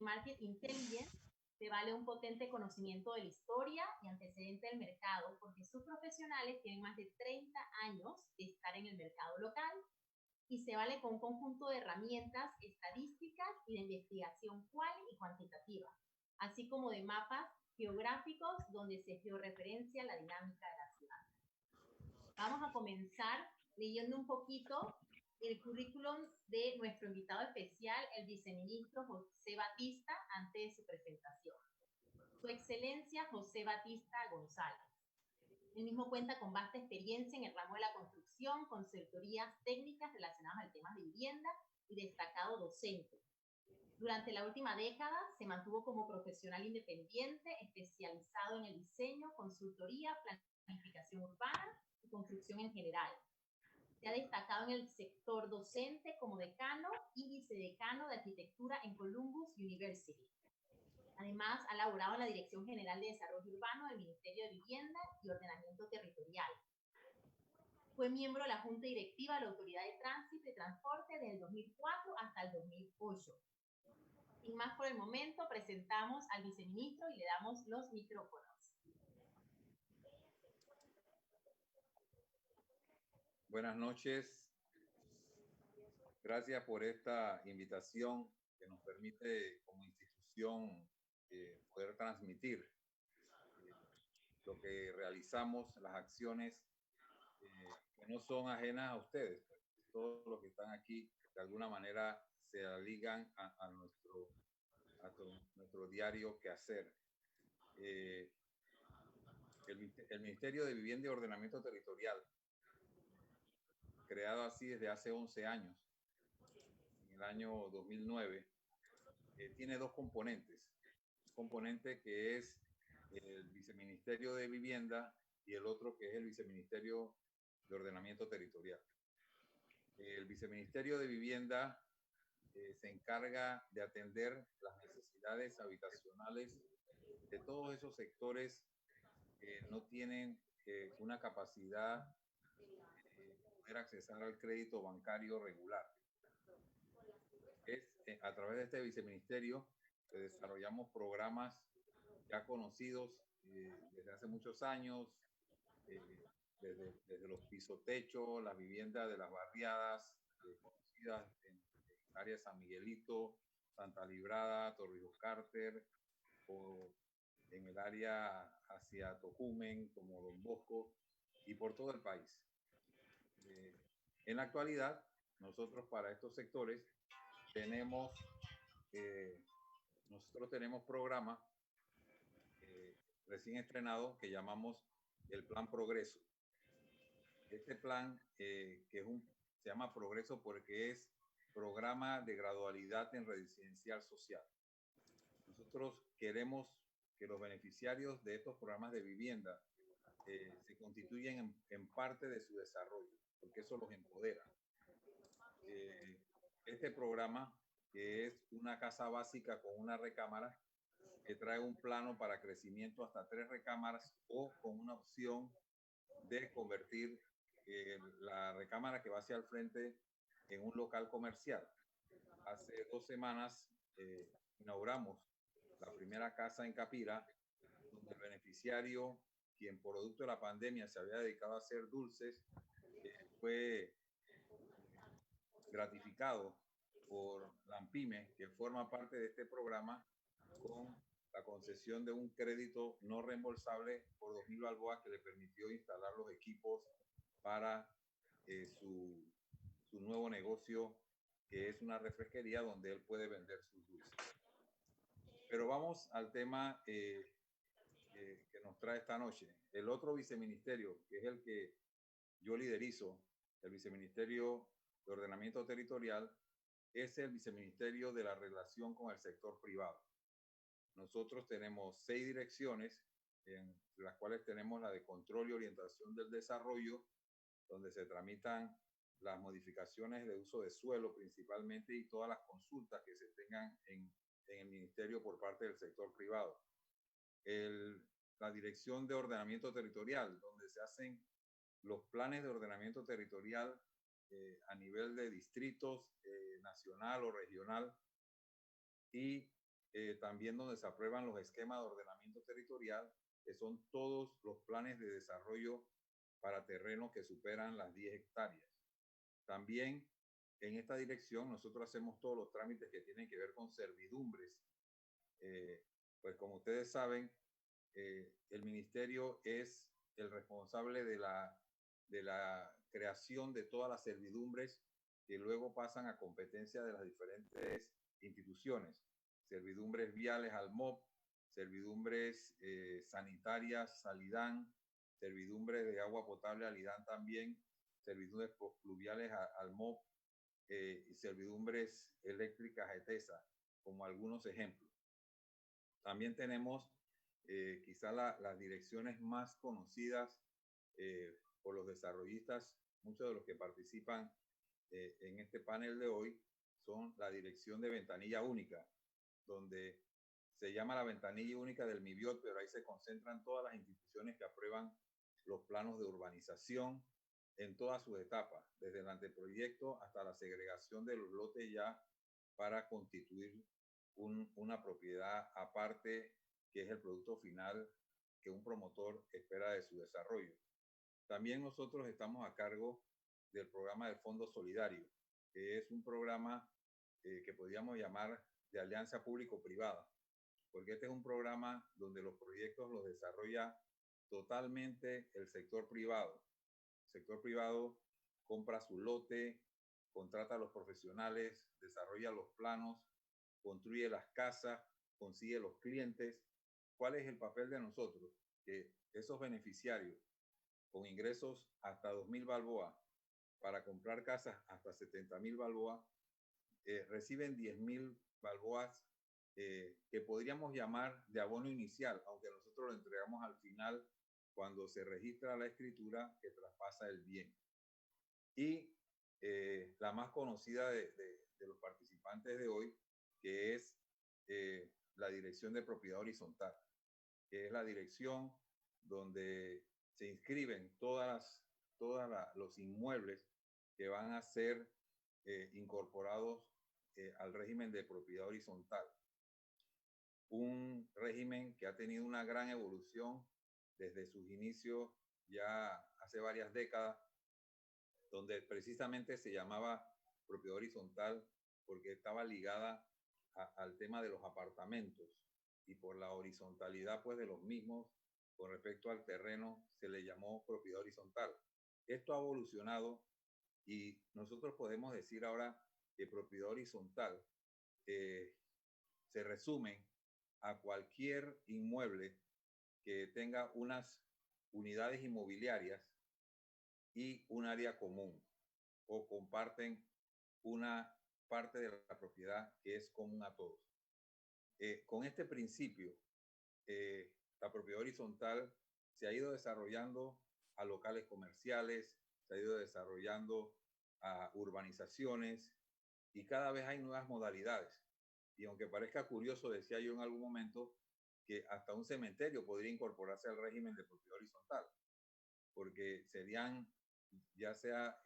Market Intelligence se vale un potente conocimiento de la historia y antecedente del mercado, porque sus profesionales tienen más de 30 años de estar en el mercado local, y se vale con un conjunto de herramientas estadísticas y de investigación cual y cuantitativa, así como de mapas geográficos donde se georreferencia la dinámica de la ciudad. Vamos a comenzar leyendo un poquito el currículum de nuestro invitado especial, el viceministro José Batista, antes de su presentación. Su Excelencia José Batista González. El mismo cuenta con vasta experiencia en el ramo de la construcción, consultorías técnicas relacionadas al tema de vivienda y destacado docente. Durante la última década se mantuvo como profesional independiente, especializado en el diseño, consultoría, planificación urbana y construcción en general. Se ha destacado en el sector docente como decano y vicedecano de arquitectura en Columbus University. Además, ha laborado en la Dirección General de Desarrollo Urbano del Ministerio de Vivienda y Ordenamiento Territorial. Fue miembro de la Junta Directiva de la Autoridad de Tránsito y Transporte desde el 2004 hasta el 2008. Sin más por el momento, presentamos al viceministro y le damos los micrófonos. Buenas noches. Gracias por esta invitación que nos permite como institución poder transmitir lo que realizamos, las acciones que no son ajenas a ustedes. Todos los que están aquí de alguna manera se ligan a nuestro diario quehacer. El Ministerio de Vivienda y Ordenamiento Territorial, creado así desde hace 11 años, en el año 2009, tiene dos componentes. Un componente que es el Viceministerio de Vivienda y el otro que es el Viceministerio de Ordenamiento Territorial. El Viceministerio de Vivienda se encarga de atender las necesidades habitacionales de todos esos sectores que no tienen una capacidad de poder accesar al crédito bancario regular. A través de este viceministerio desarrollamos programas ya conocidos desde hace muchos años, desde los pisotechos, las viviendas de las barriadas conocidas en área San Miguelito, Santa Librada, Torrijos Carter, o en el área hacia Tocumen, como Don Bosco, y por todo el país. En la actualidad, nosotros para estos sectores tenemos programas recién estrenados que llamamos el Plan Progreso. Este plan se llama Progreso porque es programa de gradualidad en residencial social. Nosotros queremos que los beneficiarios de estos programas de vivienda se constituyen en parte de su desarrollo, porque eso los empodera. Este programa, que es una casa básica con una recámara, que trae un plano para crecimiento hasta 3 recámaras o con una opción de convertir la recámara que va hacia el frente en un local comercial. Hace 2 semanas inauguramos la primera casa en Capira, donde el beneficiario, quien por producto de la pandemia se había dedicado a hacer dulces, fue gratificado por la AMPIME, que forma parte de este programa, con la concesión de un crédito no reembolsable por 2.000 balboas que le permitió instalar los equipos para su nuevo negocio, que es una refresquería donde él puede vender sus dulces. Pero vamos al tema que nos trae esta noche. El otro viceministerio, que es el que yo liderizo, el Viceministerio de Ordenamiento Territorial, es el Viceministerio de la Relación con el Sector Privado. Nosotros tenemos 6 direcciones, en las cuales tenemos la de Control y Orientación del Desarrollo, donde se tramitan las modificaciones de uso de suelo principalmente y todas las consultas que se tengan en el ministerio por parte del sector privado. La Dirección de Ordenamiento Territorial, donde se hacen los planes de ordenamiento territorial a nivel de distritos, nacional o regional, y también donde se aprueban los esquemas de ordenamiento territorial, que son todos los planes de desarrollo para terrenos que superan las 10 hectáreas. También en esta dirección nosotros hacemos todos los trámites que tienen que ver con servidumbres. Pues como ustedes saben, el ministerio es el responsable de la creación de todas las servidumbres que luego pasan a competencia de las diferentes instituciones. Servidumbres viales al MOP, servidumbres sanitarias al IDAN, servidumbres de agua potable al IDAN también, servidumbres pluviales al MOP y servidumbres eléctricas a ETESA, como algunos ejemplos. También tenemos quizá las direcciones más conocidas por los desarrollistas, muchos de los que participan en este panel de hoy, son la dirección de ventanilla única, donde se llama la ventanilla única del MIBIOT, pero ahí se concentran todas las instituciones que aprueban los planos de urbanización en todas sus etapas, desde el anteproyecto hasta la segregación de los lotes ya para constituir una propiedad aparte, que es el producto final que un promotor espera de su desarrollo. También nosotros estamos a cargo del programa del Fondo Solidario, que es un programa que podríamos llamar de alianza público-privada, porque este es un programa donde los proyectos los desarrolla totalmente el sector privado. El sector privado compra su lote, contrata a los profesionales, desarrolla los planos, construye las casas, consigue los clientes. ¿Cuál es el papel de nosotros? Que esos beneficiarios con ingresos hasta 2.000 balboas para comprar casas hasta 70.000 balboas reciben 10.000 balboas que podríamos llamar de abono inicial, aunque nosotros lo entregamos al final cuando se registra la escritura que traspasa el bien. Y la más conocida de los participantes de hoy, que es la dirección de propiedad horizontal, que es la dirección donde se inscriben todos los inmuebles que van a ser incorporados al régimen de propiedad horizontal. Un régimen que ha tenido una gran evolución desde sus inicios ya hace varias décadas, donde precisamente se llamaba propiedad horizontal porque estaba ligada al tema de los apartamentos, y por la horizontalidad pues de los mismos con respecto al terreno se le llamó propiedad horizontal. Esto ha evolucionado y nosotros podemos decir ahora que propiedad horizontal se resume a cualquier inmueble que tenga unas unidades inmobiliarias y un área común, o comparten una parte de la propiedad que es común a todos. Con este principio, la propiedad horizontal se ha ido desarrollando a locales comerciales, se ha ido desarrollando a urbanizaciones, y cada vez hay nuevas modalidades. Y aunque parezca curioso, decía yo en algún momento que hasta un cementerio podría incorporarse al régimen de propiedad horizontal, porque serían ya sea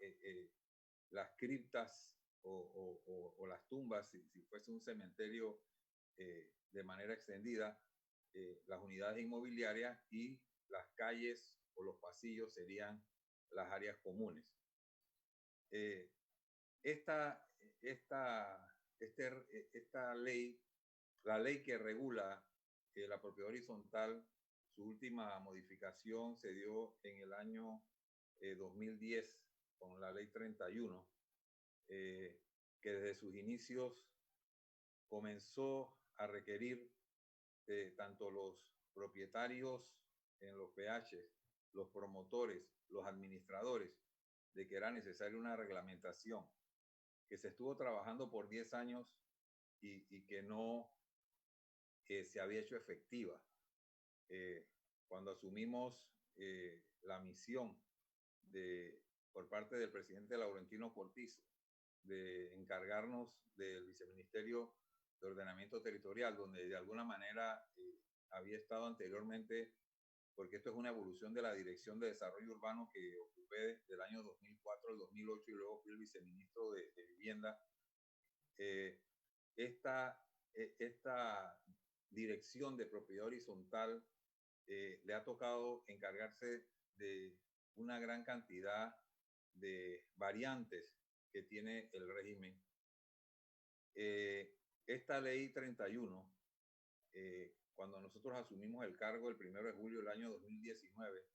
las criptas o las tumbas, si fuese un cementerio de manera extendida, las unidades inmobiliarias, y las calles o los pasillos serían las áreas comunes. Esta ley, la ley que regula la propiedad horizontal, su última modificación se dio en el año 2010 con la ley 31, que desde sus inicios comenzó a requerir tanto los propietarios en los PH, los promotores, los administradores, de que era necesaria una reglamentación que se estuvo trabajando por 10 años y que no se había hecho efectiva. Cuando asumimos la misión por parte del presidente Laurentino Cortizo de encargarnos del Viceministerio de Ordenamiento Territorial, donde de alguna manera había estado anteriormente, porque esto es una evolución de la Dirección de Desarrollo Urbano que ocupé del año 2004 al 2008, y luego fui el viceministro de Vivienda. Esta dirección de propiedad horizontal le ha tocado encargarse de una gran cantidad de variantes que tiene el régimen. Esta ley 31, cuando nosotros asumimos el cargo el 1 de julio del año 2019,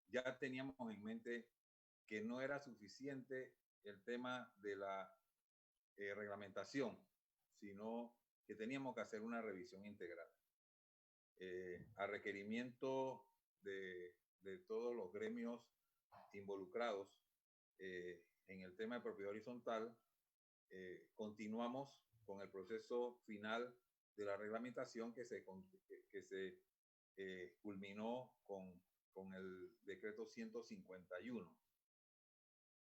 ya teníamos en mente que no era suficiente el tema de la reglamentación, sino que teníamos que hacer una revisión integral. A requerimiento de todos los gremios involucrados en el tema de propiedad horizontal, continuamos con el proceso final de la reglamentación que se culminó con el decreto 151.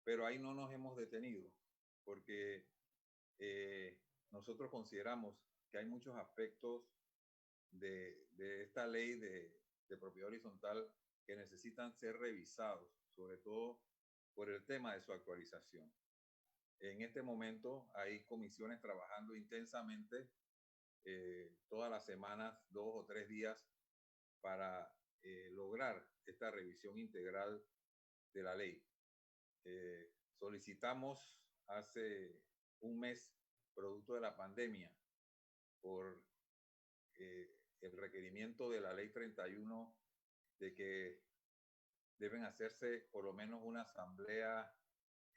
Pero ahí no nos hemos detenido, porque nosotros consideramos que hay muchos aspectos de esta ley de propiedad horizontal que necesitan ser revisados, sobre todo por el tema de su actualización. En este momento hay comisiones trabajando intensamente todas las semanas, 2 o 3 días, para lograr esta revisión integral de la ley. Solicitamos hace un mes, producto de la pandemia, por el requerimiento de la ley 31 de que deben hacerse por lo menos una asamblea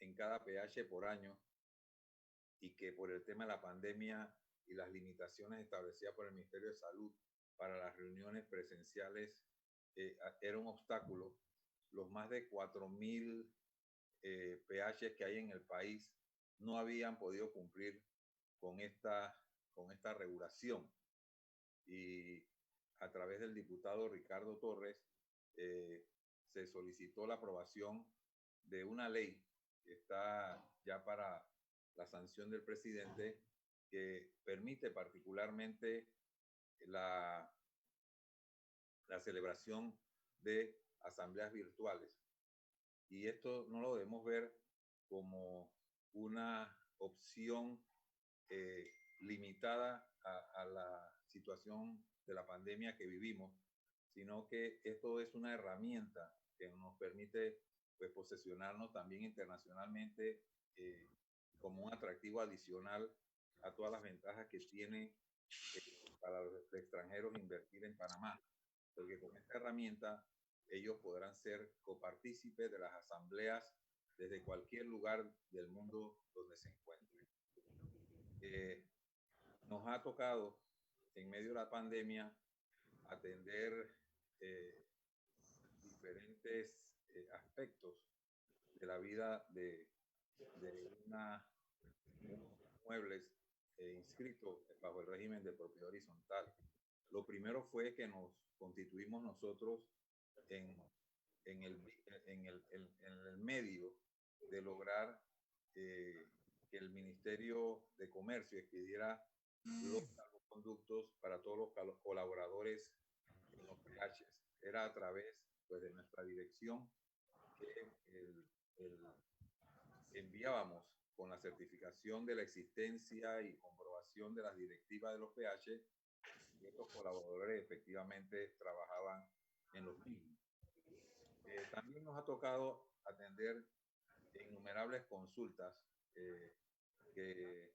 en cada PH por año, y que por el tema de la pandemia y las limitaciones establecidas por el Ministerio de Salud para las reuniones presenciales era un obstáculo. Los más de 4.000 PH que hay en el país no habían podido cumplir con esta regulación, y a través del diputado Ricardo Torres se solicitó la aprobación de una ley que está ya para la sanción del presidente, que permite particularmente la celebración de asambleas virtuales. Y esto no lo debemos ver como una opción limitada a la situación de la pandemia que vivimos, sino que esto es una herramienta que nos permite, pues, posesionarnos también internacionalmente como un atractivo adicional a todas las ventajas que tiene para los extranjeros invertir en Panamá, porque con esta herramienta ellos podrán ser copartícipes de las asambleas desde cualquier lugar del mundo donde se encuentren. Nos ha tocado, en medio de la pandemia, atender diferentes aspectos de la vida de unos muebles inscritos bajo el régimen de propiedad horizontal. Lo primero fue que nos constituimos nosotros en el medio de lograr que el Ministerio de Comercio expidiera los salvoconductos para todos los colaboradores en los PHs. Era a través, pues, de nuestra dirección que enviábamos con la certificación de la existencia y comprobación de las directivas de los PH, y estos colaboradores efectivamente trabajaban en los mismos. También nos ha tocado atender innumerables consultas que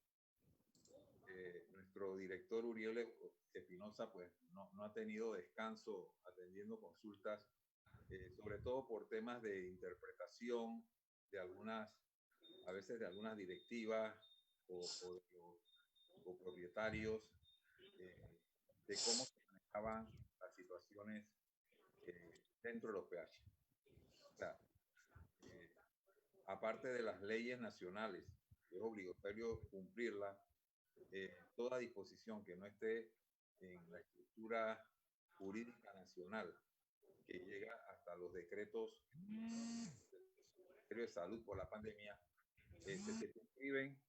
nuestro director Uriel Espinosa, pues, no ha tenido descanso atendiendo consultas, sobre todo por temas de interpretación de a veces de algunas directivas o de los propietarios, de cómo se manejaban las situaciones dentro de los PH. O sea, aparte de las leyes nacionales, que es obligatorio cumplirla, toda disposición que no esté en la estructura jurídica nacional, que llega hasta los decretos del Ministerio de Salud por la pandemia, se circunscriben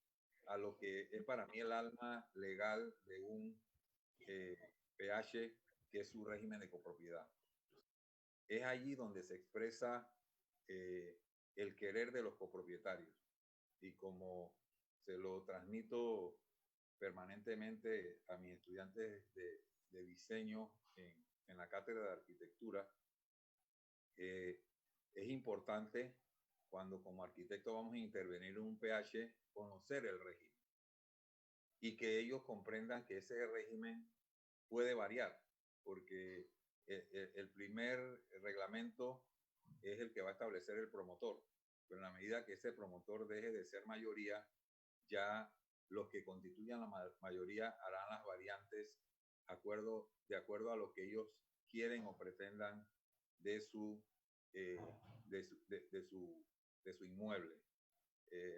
a lo que es para mí el alma legal de un PH, que es su régimen de copropiedad. Es allí donde se expresa el querer de los copropietarios, y como se lo transmito permanentemente a mis estudiantes de de diseño en la cátedra de arquitectura, es importante cuando como arquitecto vamos a intervenir en un PH, conocer el régimen y que ellos comprendan que ese régimen puede variar, porque el primer reglamento es el que va a establecer el promotor, pero en la medida que ese promotor deje de ser mayoría, ya los que constituyan la mayoría harán las variantes de acuerdo a lo que ellos quieren o pretendan de su, de su inmueble.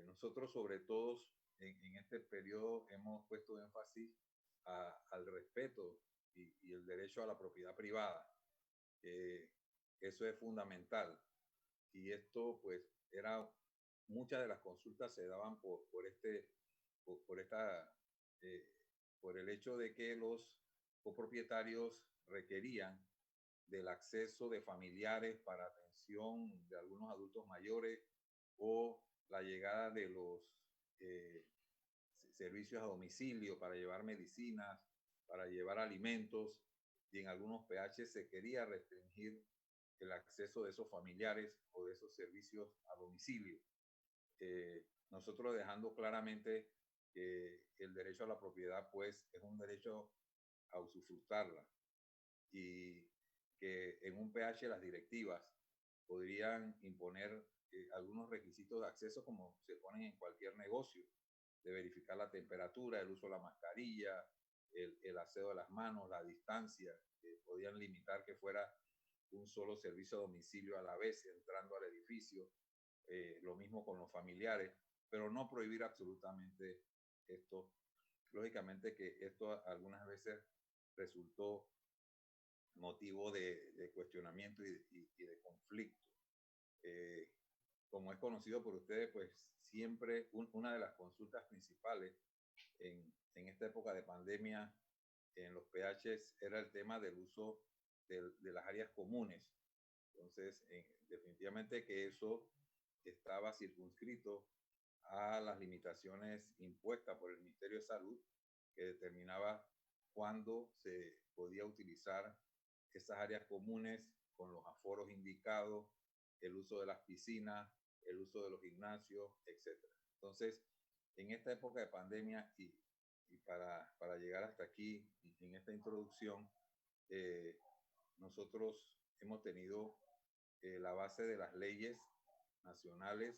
Nosotros, sobre todo, en este periodo hemos puesto énfasis al respeto y el derecho a la propiedad privada. Eso es fundamental. Y esto, pues, muchas de las consultas se daban por el hecho de que los copropietarios requerían del acceso de familiares para atención de algunos adultos mayores o la llegada de los servicios a domicilio para llevar medicinas, para llevar alimentos, y en algunos PH se quería restringir el acceso de esos familiares o de esos servicios a domicilio. Nosotros dejando claramente que el derecho a la propiedad pues es un derecho a usufructarla y que en un PH las directivas podrían imponer algunos requisitos de acceso como se ponen en cualquier negocio, de verificar la temperatura, el uso de la mascarilla, el aseo de las manos, la distancia, podían limitar que fuera un solo servicio a domicilio a la vez entrando al edificio, lo mismo con los familiares, pero no prohibir absolutamente esto. Lógicamente que esto algunas veces resultó motivo de cuestionamiento y de conflicto. Como es conocido por ustedes, pues siempre una de las consultas principales en esta época de pandemia en los PHs era el tema del uso de las áreas comunes. Entonces, definitivamente que eso estaba circunscrito a las limitaciones impuestas por el Ministerio de Salud, que determinaba cuándo se podía utilizar esas áreas comunes con los aforos indicados, el uso de las piscinas, el uso de los gimnasios, etc. Entonces, en esta época de pandemia y para llegar hasta aquí, en esta introducción, nosotros hemos tenido la base de las leyes nacionales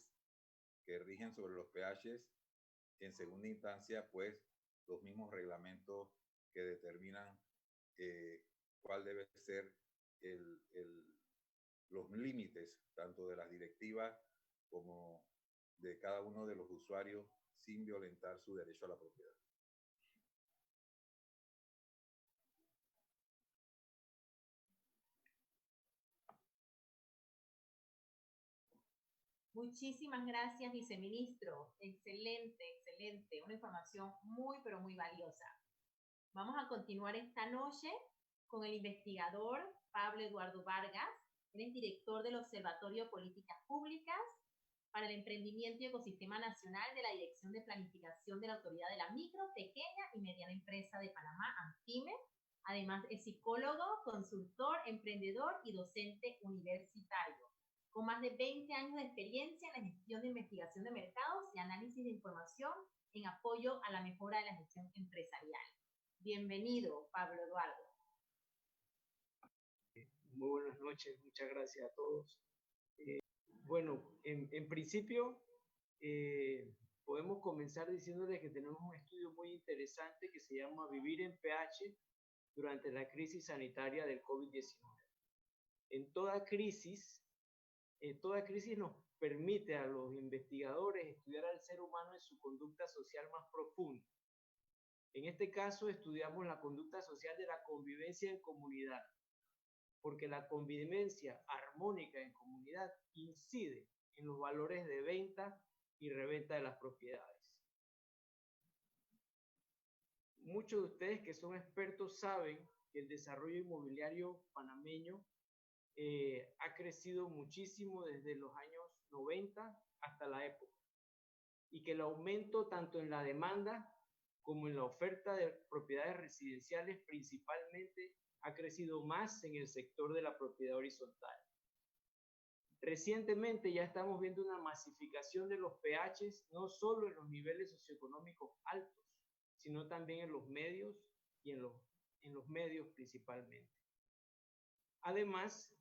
que rigen sobre los PHs. En segunda instancia, pues, los mismos reglamentos que determinan cuál debe ser los límites tanto de las directivas como de cada uno de los usuarios sin violentar su derecho a la propiedad. Muchísimas gracias, viceministro. Excelente, excelente. Una información muy, pero muy valiosa. Vamos a continuar esta noche con el investigador Pablo Eduardo Vargas. Él es director del Observatorio de Políticas Públicas para el Emprendimiento y Ecosistema Nacional de la Dirección de Planificación de la Autoridad de la Micro, Pequeña y Mediana Empresa de Panamá, AMPIME. Además, es psicólogo, consultor, emprendedor y docente universitario, con más de 20 años de experiencia en la gestión de investigación de mercados y análisis de información en apoyo a la mejora de la gestión empresarial. Bienvenido, Pablo Eduardo. Muy buenas noches, muchas gracias a todos. Bueno, en principio podemos comenzar diciéndoles que tenemos un estudio muy interesante que se llama Vivir en PH durante la crisis sanitaria del COVID-19. En toda crisis nos permite a los investigadores estudiar al ser humano en su conducta social más profunda. En este caso estudiamos la conducta social de la convivencia en comunidad, porque la convivencia armónica en comunidad incide en los valores de venta y reventa de las propiedades. Muchos de ustedes que son expertos saben que el desarrollo inmobiliario panameño ha crecido muchísimo desde los años 90 hasta la época, y que el aumento tanto en la demanda como en la oferta de propiedades residenciales, principalmente ha crecido más en el sector de la propiedad horizontal. Recientemente ya estamos viendo una masificación de los PHs, no solo en los niveles socioeconómicos altos, sino también en los medios y en los medios principalmente. Además,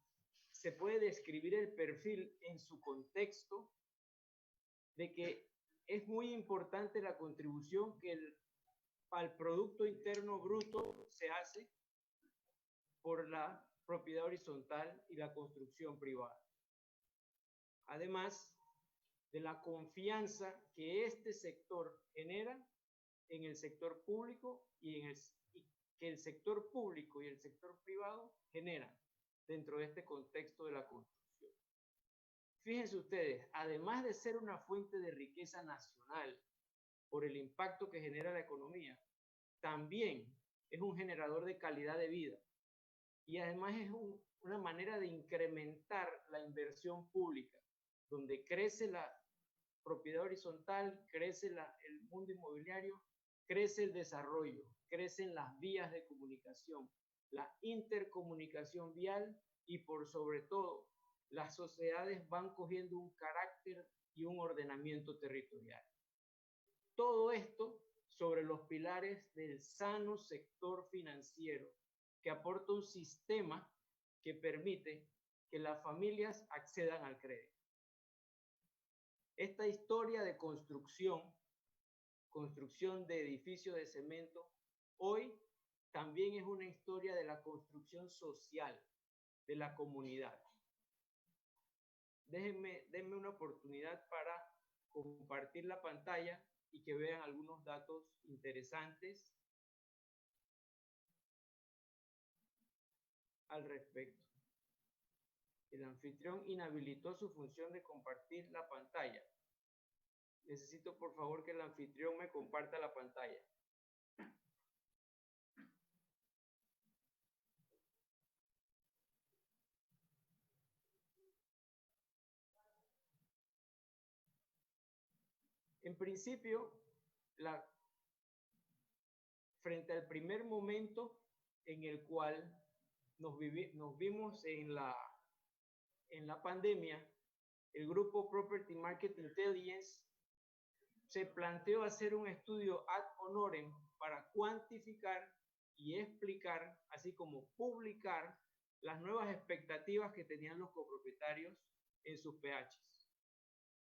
se puede describir el perfil en su contexto de que es muy importante la contribución que al Producto Interno Bruto se hace por la propiedad horizontal y la construcción privada. Además de la confianza que este sector genera en el sector público y que el sector público y el sector privado generan dentro de este contexto de la construcción. Fíjense ustedes, además de ser una fuente de riqueza nacional por el impacto que genera la economía, también es un generador de calidad de vida y además es una manera de incrementar la inversión pública, donde crece la propiedad horizontal, crece el mundo inmobiliario, crece el desarrollo, crecen las vías de comunicación, la intercomunicación vial y por sobre todo las sociedades van cogiendo un carácter y un ordenamiento territorial. Todo esto sobre los pilares del sano sector financiero que aporta un sistema que permite que las familias accedan al crédito. Esta historia de construcción de edificios de cemento, hoy también es una historia de la construcción social de la comunidad. Denme una oportunidad para compartir la pantalla y que vean algunos datos interesantes al respecto. El anfitrión inhabilitó su función de compartir la pantalla. Necesito por favor que el anfitrión me comparta la pantalla. En principio, frente al primer momento en el cual nos vimos en la pandemia, el grupo Property Market Intelligence se planteó hacer un estudio ad honorem para cuantificar y explicar, así como publicar las nuevas expectativas que tenían los copropietarios en sus PHs.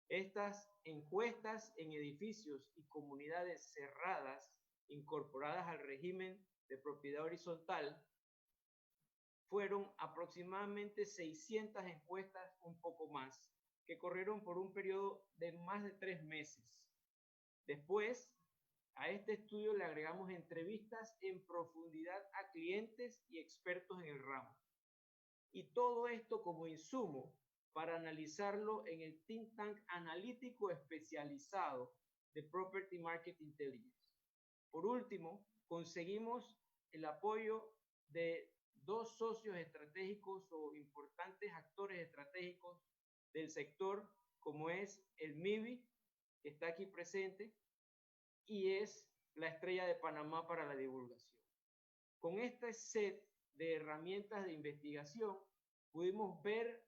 Estas encuestas en edificios y comunidades cerradas incorporadas al régimen de propiedad horizontal fueron aproximadamente 600 encuestas, un poco más, que corrieron por un periodo de más de 3 meses. Después, a este estudio le agregamos entrevistas en profundidad a clientes y expertos en el ramo. Y todo esto como insumo para analizarlo en el think tank analítico especializado de Property Market Intelligence. Por último, conseguimos el apoyo de 2 socios estratégicos o importantes actores estratégicos del sector, como es el MIBI, que está aquí presente, y es la Estrella de Panamá para la divulgación. Con este set de herramientas de investigación, pudimos ver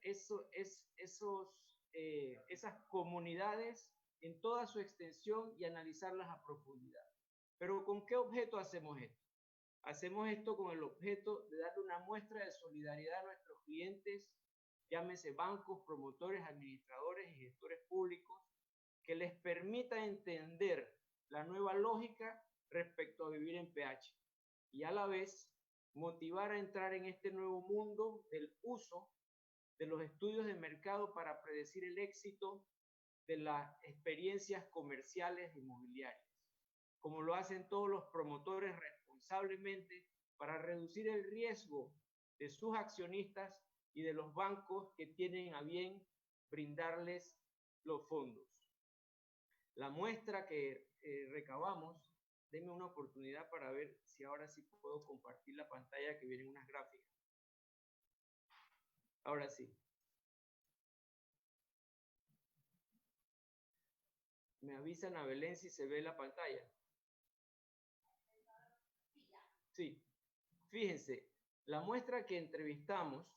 esas comunidades en toda su extensión y analizarlas a profundidad. Pero ¿con qué objeto hacemos esto? Hacemos esto con el objeto de darle una muestra de solidaridad a nuestros clientes, llámese bancos, promotores, administradores y gestores públicos, que les permita entender la nueva lógica respecto a vivir en PH y a la vez motivar a entrar en este nuevo mundo del uso de los estudios de mercado para predecir el éxito de las experiencias comerciales inmobiliarias, como lo hacen todos los promotores responsablemente para reducir el riesgo de sus accionistas y de los bancos que tienen a bien brindarles los fondos. La muestra que recabamos, denme una oportunidad para ver si ahora sí puedo compartir la pantalla que vienen unas gráficas. Ahora sí. Me avisan a Belén si se ve la pantalla. Sí, fíjense, la muestra que entrevistamos,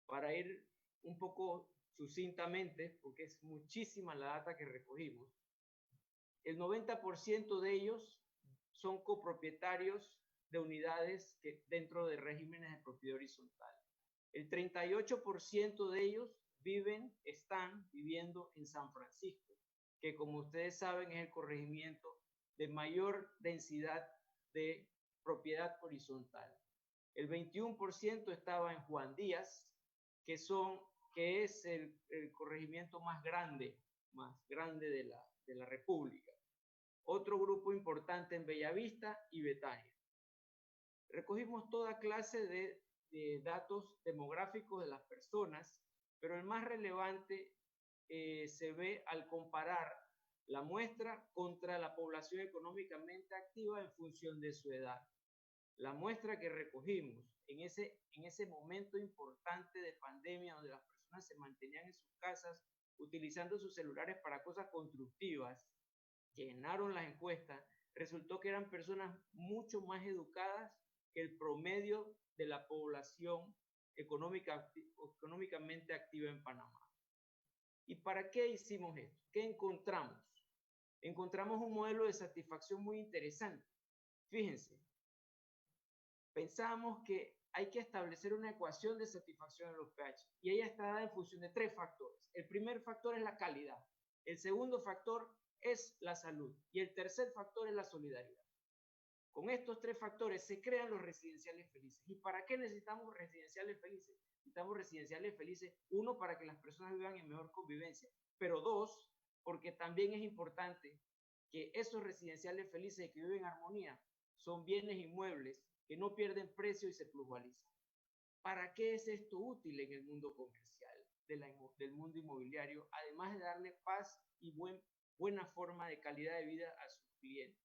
para ir un poco sucintamente, porque es muchísima la data que recogimos, el 90% de ellos son copropietarios de unidades que, dentro de regímenes de propiedad horizontal. El 38% de ellos están viviendo en San Francisco, que como ustedes saben es el corregimiento de mayor densidad de propiedad horizontal. El 21% estaba en Juan Díaz, que es el corregimiento más grande de la República. Otro grupo importante en Bellavista y Betania. Recogimos toda clase de datos demográficos de las personas, pero el más relevante se ve al comparar la muestra contra la población económicamente activa en función de su edad. La muestra que recogimos en ese momento importante de pandemia, donde las personas se mantenían en sus casas utilizando sus celulares para cosas constructivas, llenaron las encuestas, resultó que eran personas mucho más educadas que el promedio de la población económicamente activa en Panamá. ¿Y para qué hicimos esto? ¿Qué encontramos? Encontramos un modelo de satisfacción muy interesante. Fíjense, pensábamos que hay que establecer una ecuación de satisfacción en los pH y ella está dada en función de 3 factores. El primer factor es la calidad, el segundo factor es la salud y el tercer factor es la solidaridad. Con estos 3 factores se crean los residenciales felices. ¿Y para qué necesitamos residenciales felices? Necesitamos residenciales felices, uno, para que las personas vivan en mejor convivencia, pero dos, porque también es importante que esos residenciales felices que viven en armonía son bienes inmuebles que no pierden precio y se plusvalizan. ¿Para qué es esto útil en el mundo comercial, del mundo inmobiliario, además de darle paz y buena forma de calidad de vida a sus clientes?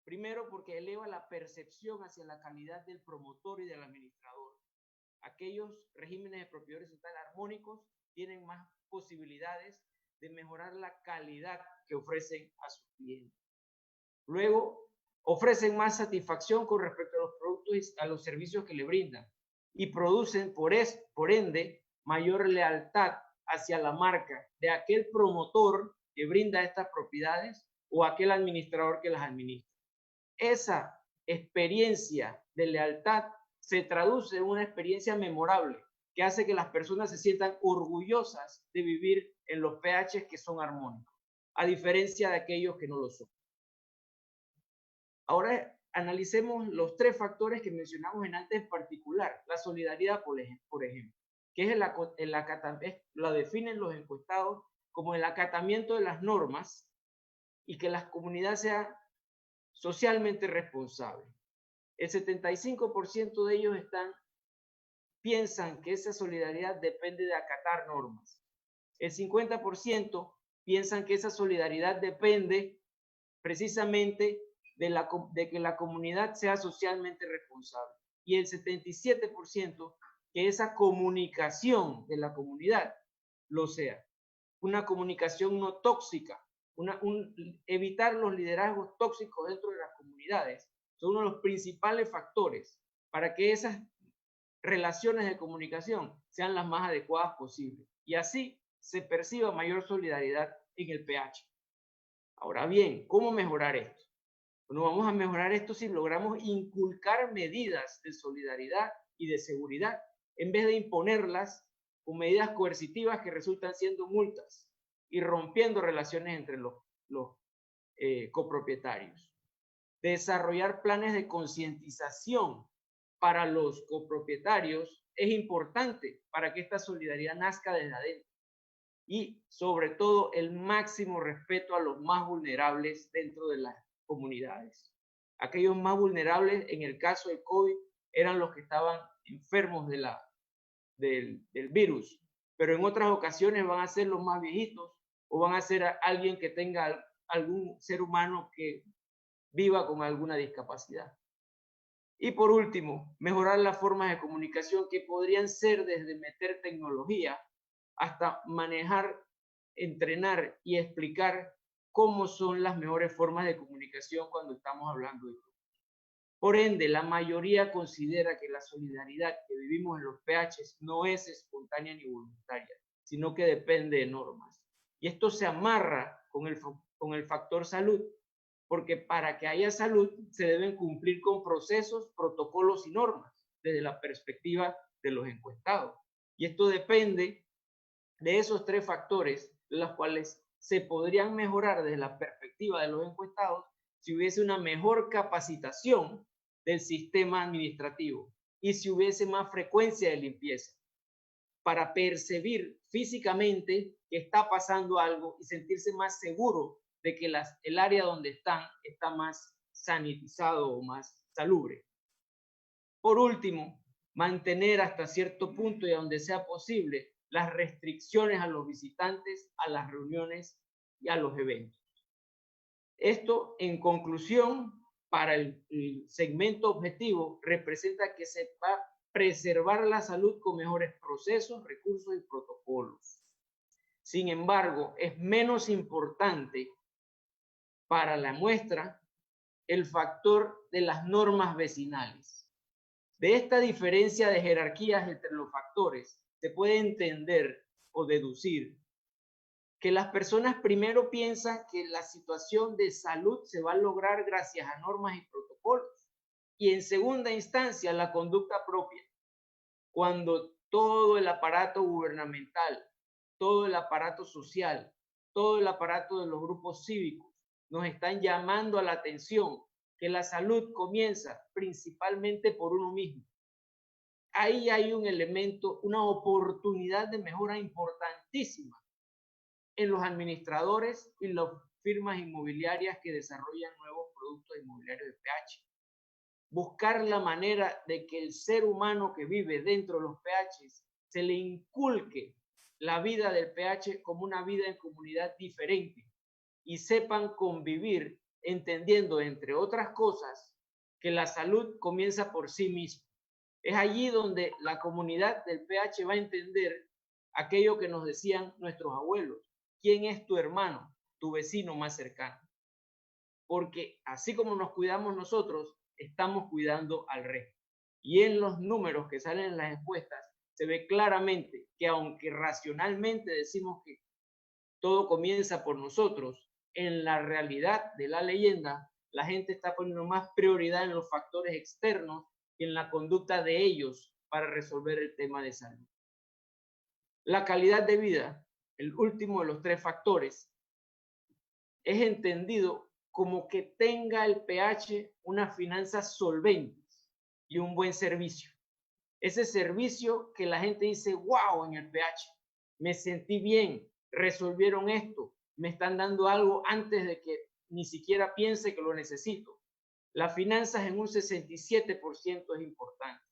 Primero, porque eleva la percepción hacia la calidad del promotor y del administrador. Aquellos regímenes de propiedad horizontal armónicos tienen más posibilidades de mejorar la calidad que ofrecen a sus clientes. Luego, ofrecen más satisfacción con respecto a los productos y a los servicios que le brindan y producen, por ende, mayor lealtad hacia la marca de aquel promotor que brinda estas propiedades o aquel administrador que las administra. Esa experiencia de lealtad se traduce en una experiencia memorable que hace que las personas se sientan orgullosas de vivir en los pHs que son armónicos, a diferencia de aquellos que no lo son. Ahora analicemos los 3 factores que mencionamos en antes en particular. La solidaridad, por ejemplo, que es la definen los encuestados como el acatamiento de las normas y que la comunidad sea socialmente responsable. El 75% de ellos piensan que esa solidaridad depende de acatar normas. El 50% piensan que esa solidaridad depende precisamente de que la comunidad sea socialmente responsable. Y el 77% que esa comunicación de la comunidad lo sea. Una comunicación no tóxica, evitar los liderazgos tóxicos dentro de las comunidades son uno de los principales factores para que esas relaciones de comunicación sean las más adecuadas posibles y así se perciba mayor solidaridad en el pH. Ahora bien, ¿cómo mejorar esto? Bueno, vamos a mejorar esto si logramos inculcar medidas de solidaridad y de seguridad en vez de imponerlas con medidas coercitivas que resultan siendo multas y rompiendo relaciones entre los copropietarios. Desarrollar planes de concientización para los copropietarios es importante para que esta solidaridad nazca desde adentro. Y sobre todo el máximo respeto a los más vulnerables dentro de las comunidades. Aquellos más vulnerables en el caso del COVID eran los que estaban enfermos del virus, pero en otras ocasiones van a ser los más viejitos o van a ser alguien que tenga algún ser humano que viva con alguna discapacidad. Y por último, mejorar las formas de comunicación que podrían ser desde meter tecnología hasta manejar, entrenar y explicar cómo son las mejores formas de comunicación cuando estamos hablando de grupos. Por ende, la mayoría considera que la solidaridad que vivimos en los PHs no es espontánea ni voluntaria, sino que depende de normas. Y esto se amarra con el factor salud, porque para que haya salud se deben cumplir con procesos, protocolos y normas desde la perspectiva de los encuestados. Y esto depende de esos tres factores, los cuales se podrían mejorar desde la perspectiva de los encuestados si hubiese una mejor capacitación del sistema administrativo y si hubiese más frecuencia de limpieza para percibir físicamente que está pasando algo y sentirse más seguro de que el área donde están está más sanitizado o más salubre. Por último, mantener hasta cierto punto y donde sea posible las restricciones a los visitantes, a las reuniones y a los eventos. Esto, en conclusión, para el segmento objetivo, representa que se va a preservar la salud con mejores procesos, recursos y protocolos. Sin embargo, es menos importante para la muestra el factor de las normas vecinales. De esta diferencia de jerarquías entre los factores, se puede entender o deducir que las personas primero piensan que la situación de salud se va a lograr gracias a normas y protocolos, y en segunda instancia la conducta propia, cuando todo el aparato gubernamental, todo el aparato social, todo el aparato de los grupos cívicos nos están llamando a la atención que la salud comienza principalmente por uno mismo. Ahí hay un elemento, una oportunidad de mejora importantísima en los administradores y las firmas inmobiliarias que desarrollan nuevos productos inmobiliarios de PH. Buscar la manera de que el ser humano que vive dentro de los PHs se le inculque la vida del PH como una vida en comunidad diferente y sepan convivir entendiendo, entre otras cosas, que la salud comienza por sí misma. Es allí donde la comunidad del PH va a entender aquello que nos decían nuestros abuelos. ¿Quién es tu hermano, tu vecino más cercano? Porque así como nos cuidamos nosotros, estamos cuidando al resto. Y en los números que salen en las encuestas, se ve claramente que aunque racionalmente decimos que todo comienza por nosotros, en la realidad de la leyenda, la gente está poniendo más prioridad en los factores externos que en la conducta de ellos para resolver el tema de salud. La calidad de vida, el último de los tres factores, es entendido como que tenga el PH unas finanzas solventes y un buen servicio. Ese servicio que la gente dice, wow, en el PH, me sentí bien, resolvieron esto, me están dando algo antes de que ni siquiera piense que lo necesito. Las finanzas en un 67% es importante.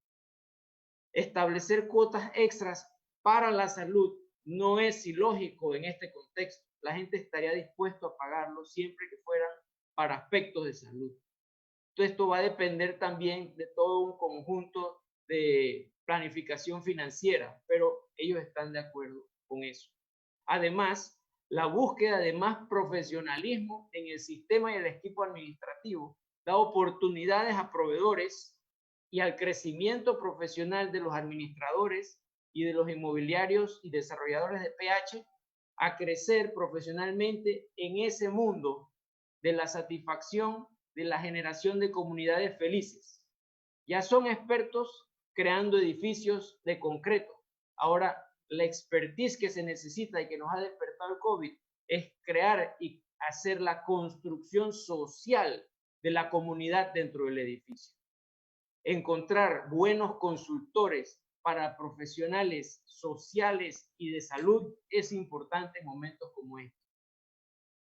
Establecer cuotas extras para la salud no es ilógico en este contexto. La gente estaría dispuesta a pagarlo siempre que fueran para aspectos de salud. Entonces, esto va a depender también de todo un conjunto de planificación financiera, pero ellos están de acuerdo con eso. Además, la búsqueda de más profesionalismo en el sistema y el equipo administrativo da oportunidades a proveedores y al crecimiento profesional de los administradores y de los inmobiliarios y desarrolladores de PH a crecer profesionalmente en ese mundo de la satisfacción, de la generación de comunidades felices. Ya son expertos creando edificios de concreto. Ahora, la expertise que se necesita y que nos ha despertado el COVID es crear y hacer la construcción social de la comunidad dentro del edificio. Encontrar buenos consultores para profesionales sociales y de salud es importante en momentos como este.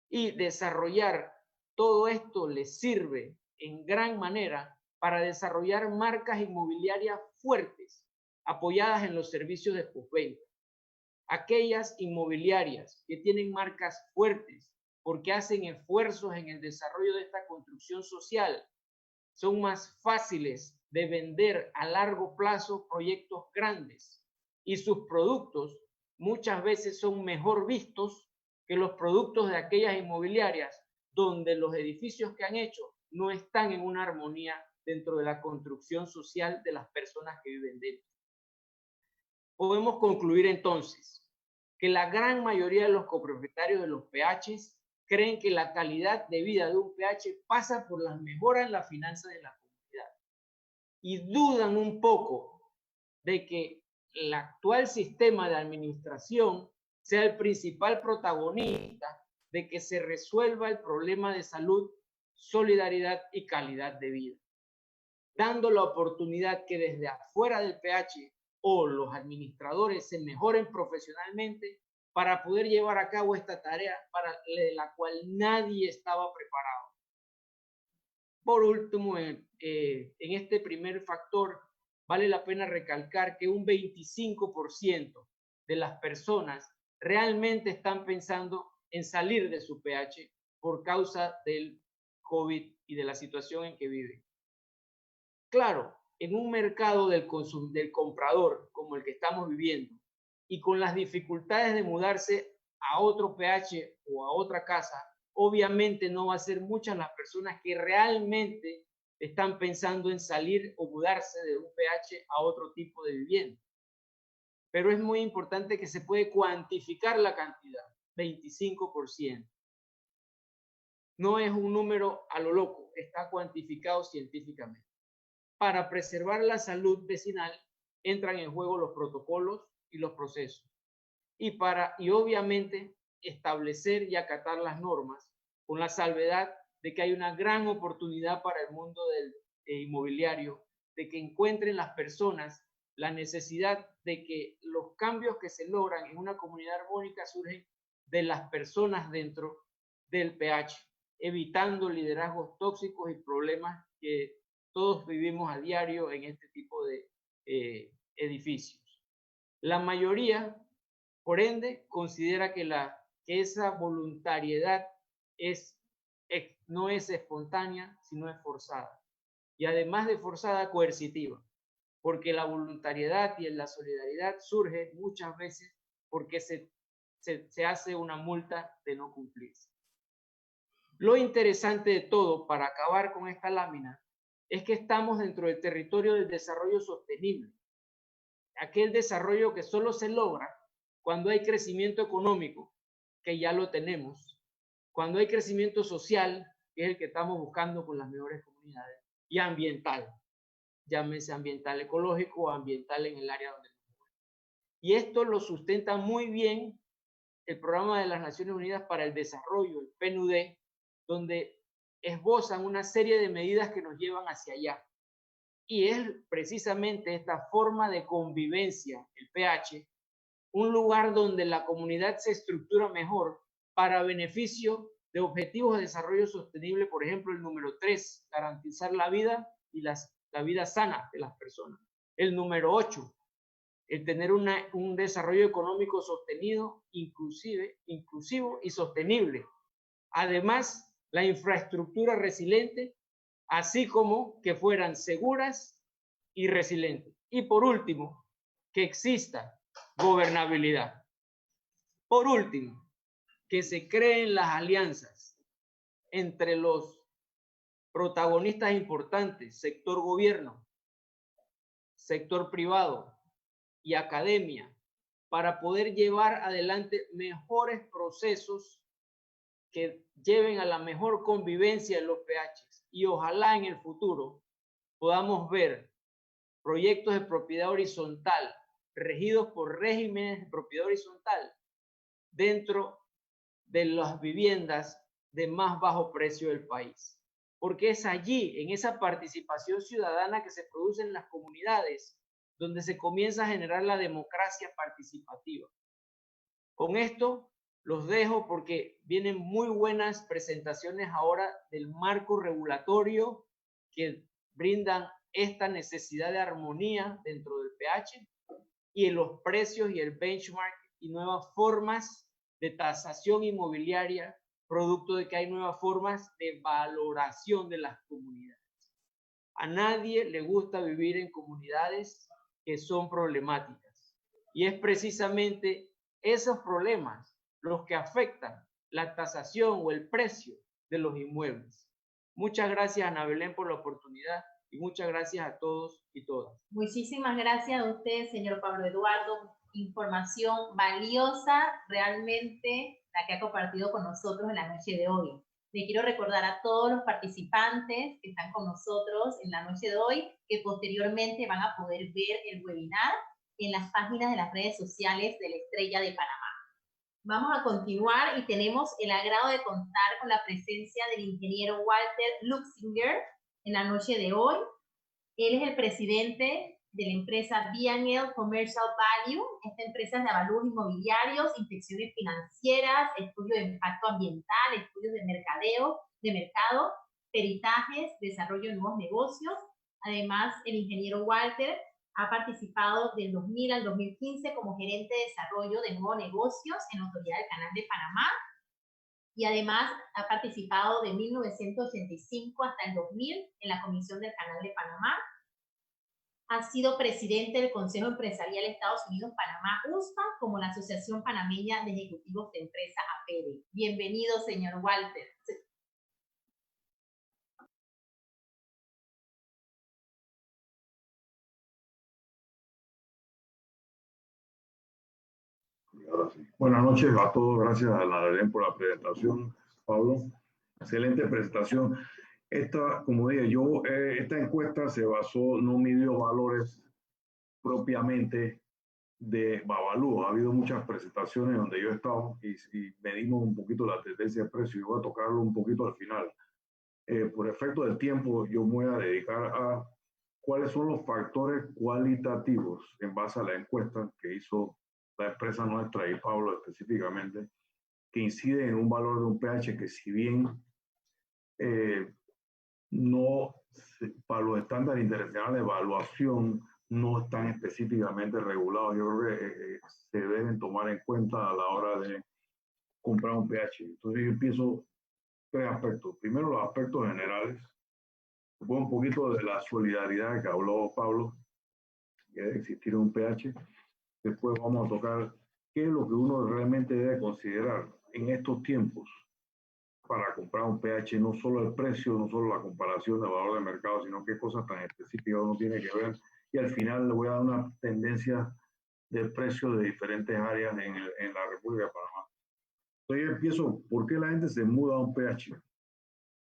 Y desarrollar todo esto les sirve en gran manera para desarrollar marcas inmobiliarias fuertes, apoyadas en los servicios de postventa. Aquellas inmobiliarias que tienen marcas fuertes porque hacen esfuerzos en el desarrollo de esta construcción social son más fáciles de vender a largo plazo proyectos grandes y sus productos muchas veces son mejor vistos que los productos de aquellas inmobiliarias donde los edificios que han hecho no están en una armonía dentro de la construcción social de las personas que viven dentro. Podemos concluir entonces que la gran mayoría de los copropietarios de los PHs creen que la calidad de vida de un PH pasa por las mejoras en la finanza de la comunidad y dudan un poco de que el actual sistema de administración sea el principal protagonista de que se resuelva el problema de salud, solidaridad y calidad de vida, dando la oportunidad que desde afuera del PH o los administradores se mejoren profesionalmente para poder llevar a cabo esta tarea para la cual nadie estaba preparado. Por último, en este primer factor, vale la pena recalcar que un 25% de las personas realmente están pensando en salir de su PH por causa del COVID y de la situación en que viven. Claro, en un mercado del comprador como el que estamos viviendo y con las dificultades de mudarse a otro PH o a otra casa, obviamente no va a ser muchas las personas que realmente están pensando en salir o mudarse de un PH a otro tipo de vivienda. Pero es muy importante que se puede cuantificar la cantidad, 25%. No es un número a lo loco, está cuantificado científicamente. Para preservar la salud vecinal entran en juego los protocolos y los procesos. Y obviamente establecer y acatar las normas con la salvedad de que hay una gran oportunidad para el mundo del inmobiliario, de que encuentren las personas la necesidad de que los cambios que se logran en una comunidad armónica surgen de las personas dentro del PH, evitando liderazgos tóxicos y problemas que todos vivimos a diario en este tipo de edificios. La mayoría, por ende, considera que esa voluntariedad no es espontánea, sino es forzada. Y además de forzada, coercitiva, porque la voluntariedad y la solidaridad surge muchas veces porque se hace una multa de no cumplirse. Lo interesante de todo, para acabar con esta lámina, es que estamos dentro del territorio del desarrollo sostenible. Aquel desarrollo que solo se logra cuando hay crecimiento económico, que ya lo tenemos, cuando hay crecimiento social, que es el que estamos buscando con las mejores comunidades, y ambiental, llámese ambiental ecológico o ambiental en el área donde nos movemos. Y esto lo sustenta muy bien el Programa de las Naciones Unidas para el Desarrollo, el PNUD, donde esbozan una serie de medidas que nos llevan hacia allá. Y es precisamente esta forma de convivencia, el PH, un lugar donde la comunidad se estructura mejor para beneficio de objetivos de desarrollo sostenible, por ejemplo, el número 3, garantizar la vida y la vida sana de las personas. El número 8, el tener un desarrollo económico sostenido, inclusivo y sostenible. Además, la infraestructura resiliente, así como que fueran seguras y resilientes. Y por último, que exista gobernabilidad. Por último, que se creen las alianzas entre los protagonistas importantes, sector gobierno, sector privado y academia, para poder llevar adelante mejores procesos que lleven a la mejor convivencia en los PHs. Y ojalá en el futuro podamos ver proyectos de propiedad horizontal regidos por regímenes de propiedad horizontal dentro de las viviendas de más bajo precio del país. Porque es allí, en esa participación ciudadana que se produce en las comunidades, donde se comienza a generar la democracia participativa. Con esto los dejo porque vienen muy buenas presentaciones ahora del marco regulatorio que brindan esta necesidad de armonía dentro del PH y en los precios y el benchmark y nuevas formas de tasación inmobiliaria, producto de que hay nuevas formas de valoración de las comunidades. A nadie le gusta vivir en comunidades que son problemáticas y es precisamente esos problemas los que afectan la tasación o el precio de los inmuebles. Muchas gracias, Ana Belén, por la oportunidad Y muchas gracias a todos y todas. Muchísimas gracias a usted, señor Pablo Eduardo. Información valiosa realmente la que ha compartido con nosotros en la noche de hoy. Le quiero recordar a todos los participantes que están con nosotros en la noche de hoy que posteriormente van a poder ver el webinar en las páginas de las redes sociales de la Estrella de Panamá. Vamos a continuar y tenemos el agrado de contar con la presencia del ingeniero Walter Luxinger en la noche de hoy. Él es el presidente de la empresa B&L Commercial Value. Esta empresa es de avalúos inmobiliarios, inspecciones financieras, estudios de impacto ambiental, estudios de mercado, peritajes, desarrollo de nuevos negocios. Además, el ingeniero Walter ha participado del 2000 al 2015 como gerente de desarrollo de nuevos negocios en la Autoridad del Canal de Panamá. Y además ha participado de 1985 hasta el 2000 en la Comisión del Canal de Panamá. Ha sido presidente del Consejo Empresarial Estados Unidos-Panamá, USPA, como la Asociación Panameña de Ejecutivos de Empresa, APEDE. Bienvenido, señor Walter. Buenas noches a todos, gracias a Narelén por la presentación, Pablo. Excelente presentación. Como dije, esta encuesta se basó, no midió valores propiamente de Babalu. Ha habido muchas presentaciones donde yo he estado y medimos un poquito la tendencia de precio. Yo voy a tocarlo un poquito al final. Por efecto del tiempo, yo me voy a dedicar a cuáles son los factores cualitativos en base a la encuesta que hizo la empresa nuestra y Pablo específicamente, que incide en un valor de un pH que, si bien no, para los estándares internacionales de evaluación, no están específicamente regulados. Yo creo que se deben tomar en cuenta a la hora de comprar un pH. Entonces yo empiezo tres aspectos. Primero, los aspectos generales. Después, un poquito de la solidaridad que habló Pablo, que debe existir un pH. Después vamos a tocar qué es lo que uno realmente debe considerar en estos tiempos para comprar un pH, no solo el precio, no solo la comparación de valor de mercado, sino qué cosas tan específicas uno tiene que ver. Y al final le voy a dar una tendencia de precios de diferentes áreas en la República de Panamá. Entonces yo empiezo, ¿por qué la gente se muda a un pH?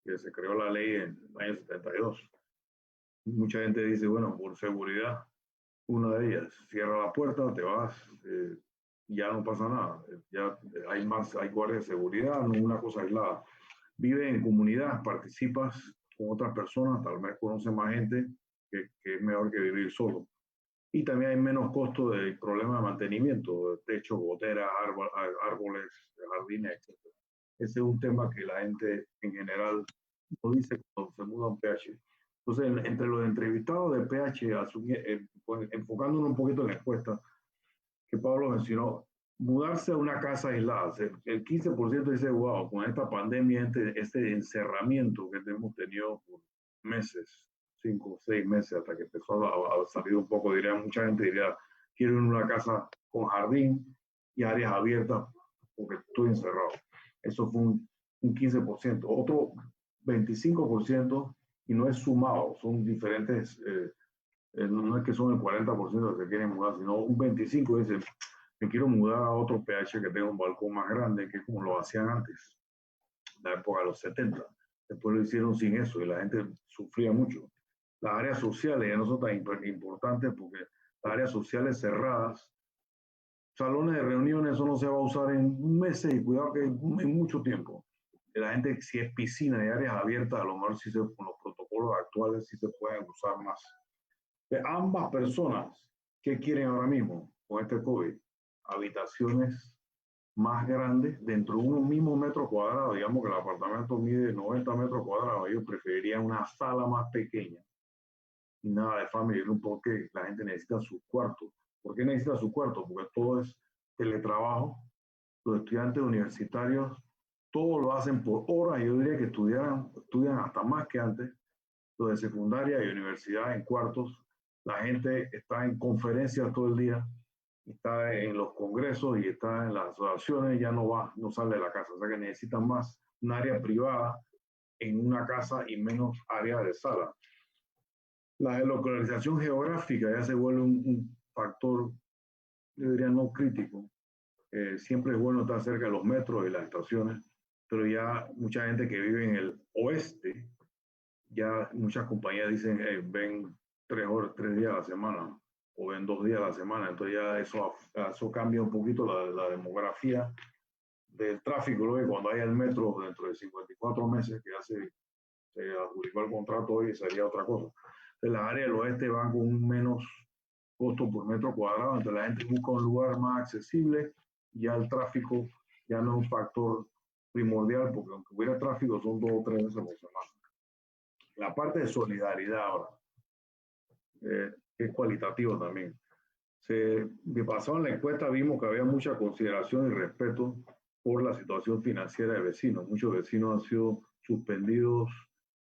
Que se creó la ley en el año 72. Mucha gente dice, bueno, por seguridad. Una de ellas, cierra la puerta, te vas, ya no pasa nada, ya hay guardias de seguridad, no una cosa aislada. Vive en comunidad, participas con otras personas, tal vez conoces más gente, que es mejor que vivir solo. Y también hay menos costo de problemas de mantenimiento, de techo, goteras, árboles, jardines, etc. Ese es un tema que la gente en general no dice cuando se muda a un pH. Entonces, entre los entrevistados de pH, enfocándonos un poquito en la encuesta que Pablo mencionó, mudarse a una casa aislada, el 15% dice, wow, con esta pandemia, este encerramiento que hemos tenido por meses, 5 o 6 meses, hasta que empezó a salir un poco, mucha gente diría, quiero ir a una casa con jardín y áreas abiertas porque estoy encerrado. Eso fue un 15%. Otro 25%, y no es sumado, son diferentes, no es que son el 40% que se quieren mudar, sino un 25% dice, me quiero mudar a otro pH que tenga un balcón más grande, que es como lo hacían antes, en la época de los 70. Después lo hicieron sin eso y la gente sufría mucho. Las áreas sociales ya no son tan importantes porque las áreas sociales cerradas, salones de reuniones, eso no se va a usar en meses y cuidado que en mucho tiempo. La gente, si es piscina y áreas abiertas, a lo mejor sí con los protocolos actuales sí se pueden usar más. De ambas personas, ¿qué quieren ahora mismo con este COVID? Habitaciones más grandes dentro de un mismo metro cuadrado. Digamos que el apartamento mide 90 metros cuadrados. Ellos preferirían una sala más pequeña y nada de family room porque la gente necesita su cuarto. ¿Por qué necesita su cuarto? Porque todo es teletrabajo. Los estudiantes universitarios todo lo hacen por horas. Yo diría que estudian hasta más que antes. Los de secundaria y universidad en cuartos. La gente está en conferencias todo el día, está en los congresos y está en las asociaciones, ya no sale de la casa. O sea que necesitan más un área privada en una casa y menos área de sala. La localización geográfica ya se vuelve un factor, yo diría, no crítico. Siempre es bueno estar cerca de los metros y las estaciones, pero ya mucha gente que vive en el oeste, ya muchas compañías dicen, ven 3 días a la semana o ven 2 días a la semana. Entonces ya eso cambia un poquito la demografía del tráfico. Luego, cuando haya el metro dentro de 54 meses, que ya se adjudicó el contrato hoy, sería otra cosa. Entonces, las áreas del oeste van con un menos costo por metro cuadrado, entonces la gente busca un lugar más accesible, ya el tráfico ya no es un factor primordial, porque aunque hubiera tráfico son 2 o 3 veces por semana. La parte de solidaridad ahora, es cualitativo también. De pasado en la encuesta vimos que había mucha consideración y respeto por la situación financiera de vecinos. Muchos vecinos han sido suspendidos,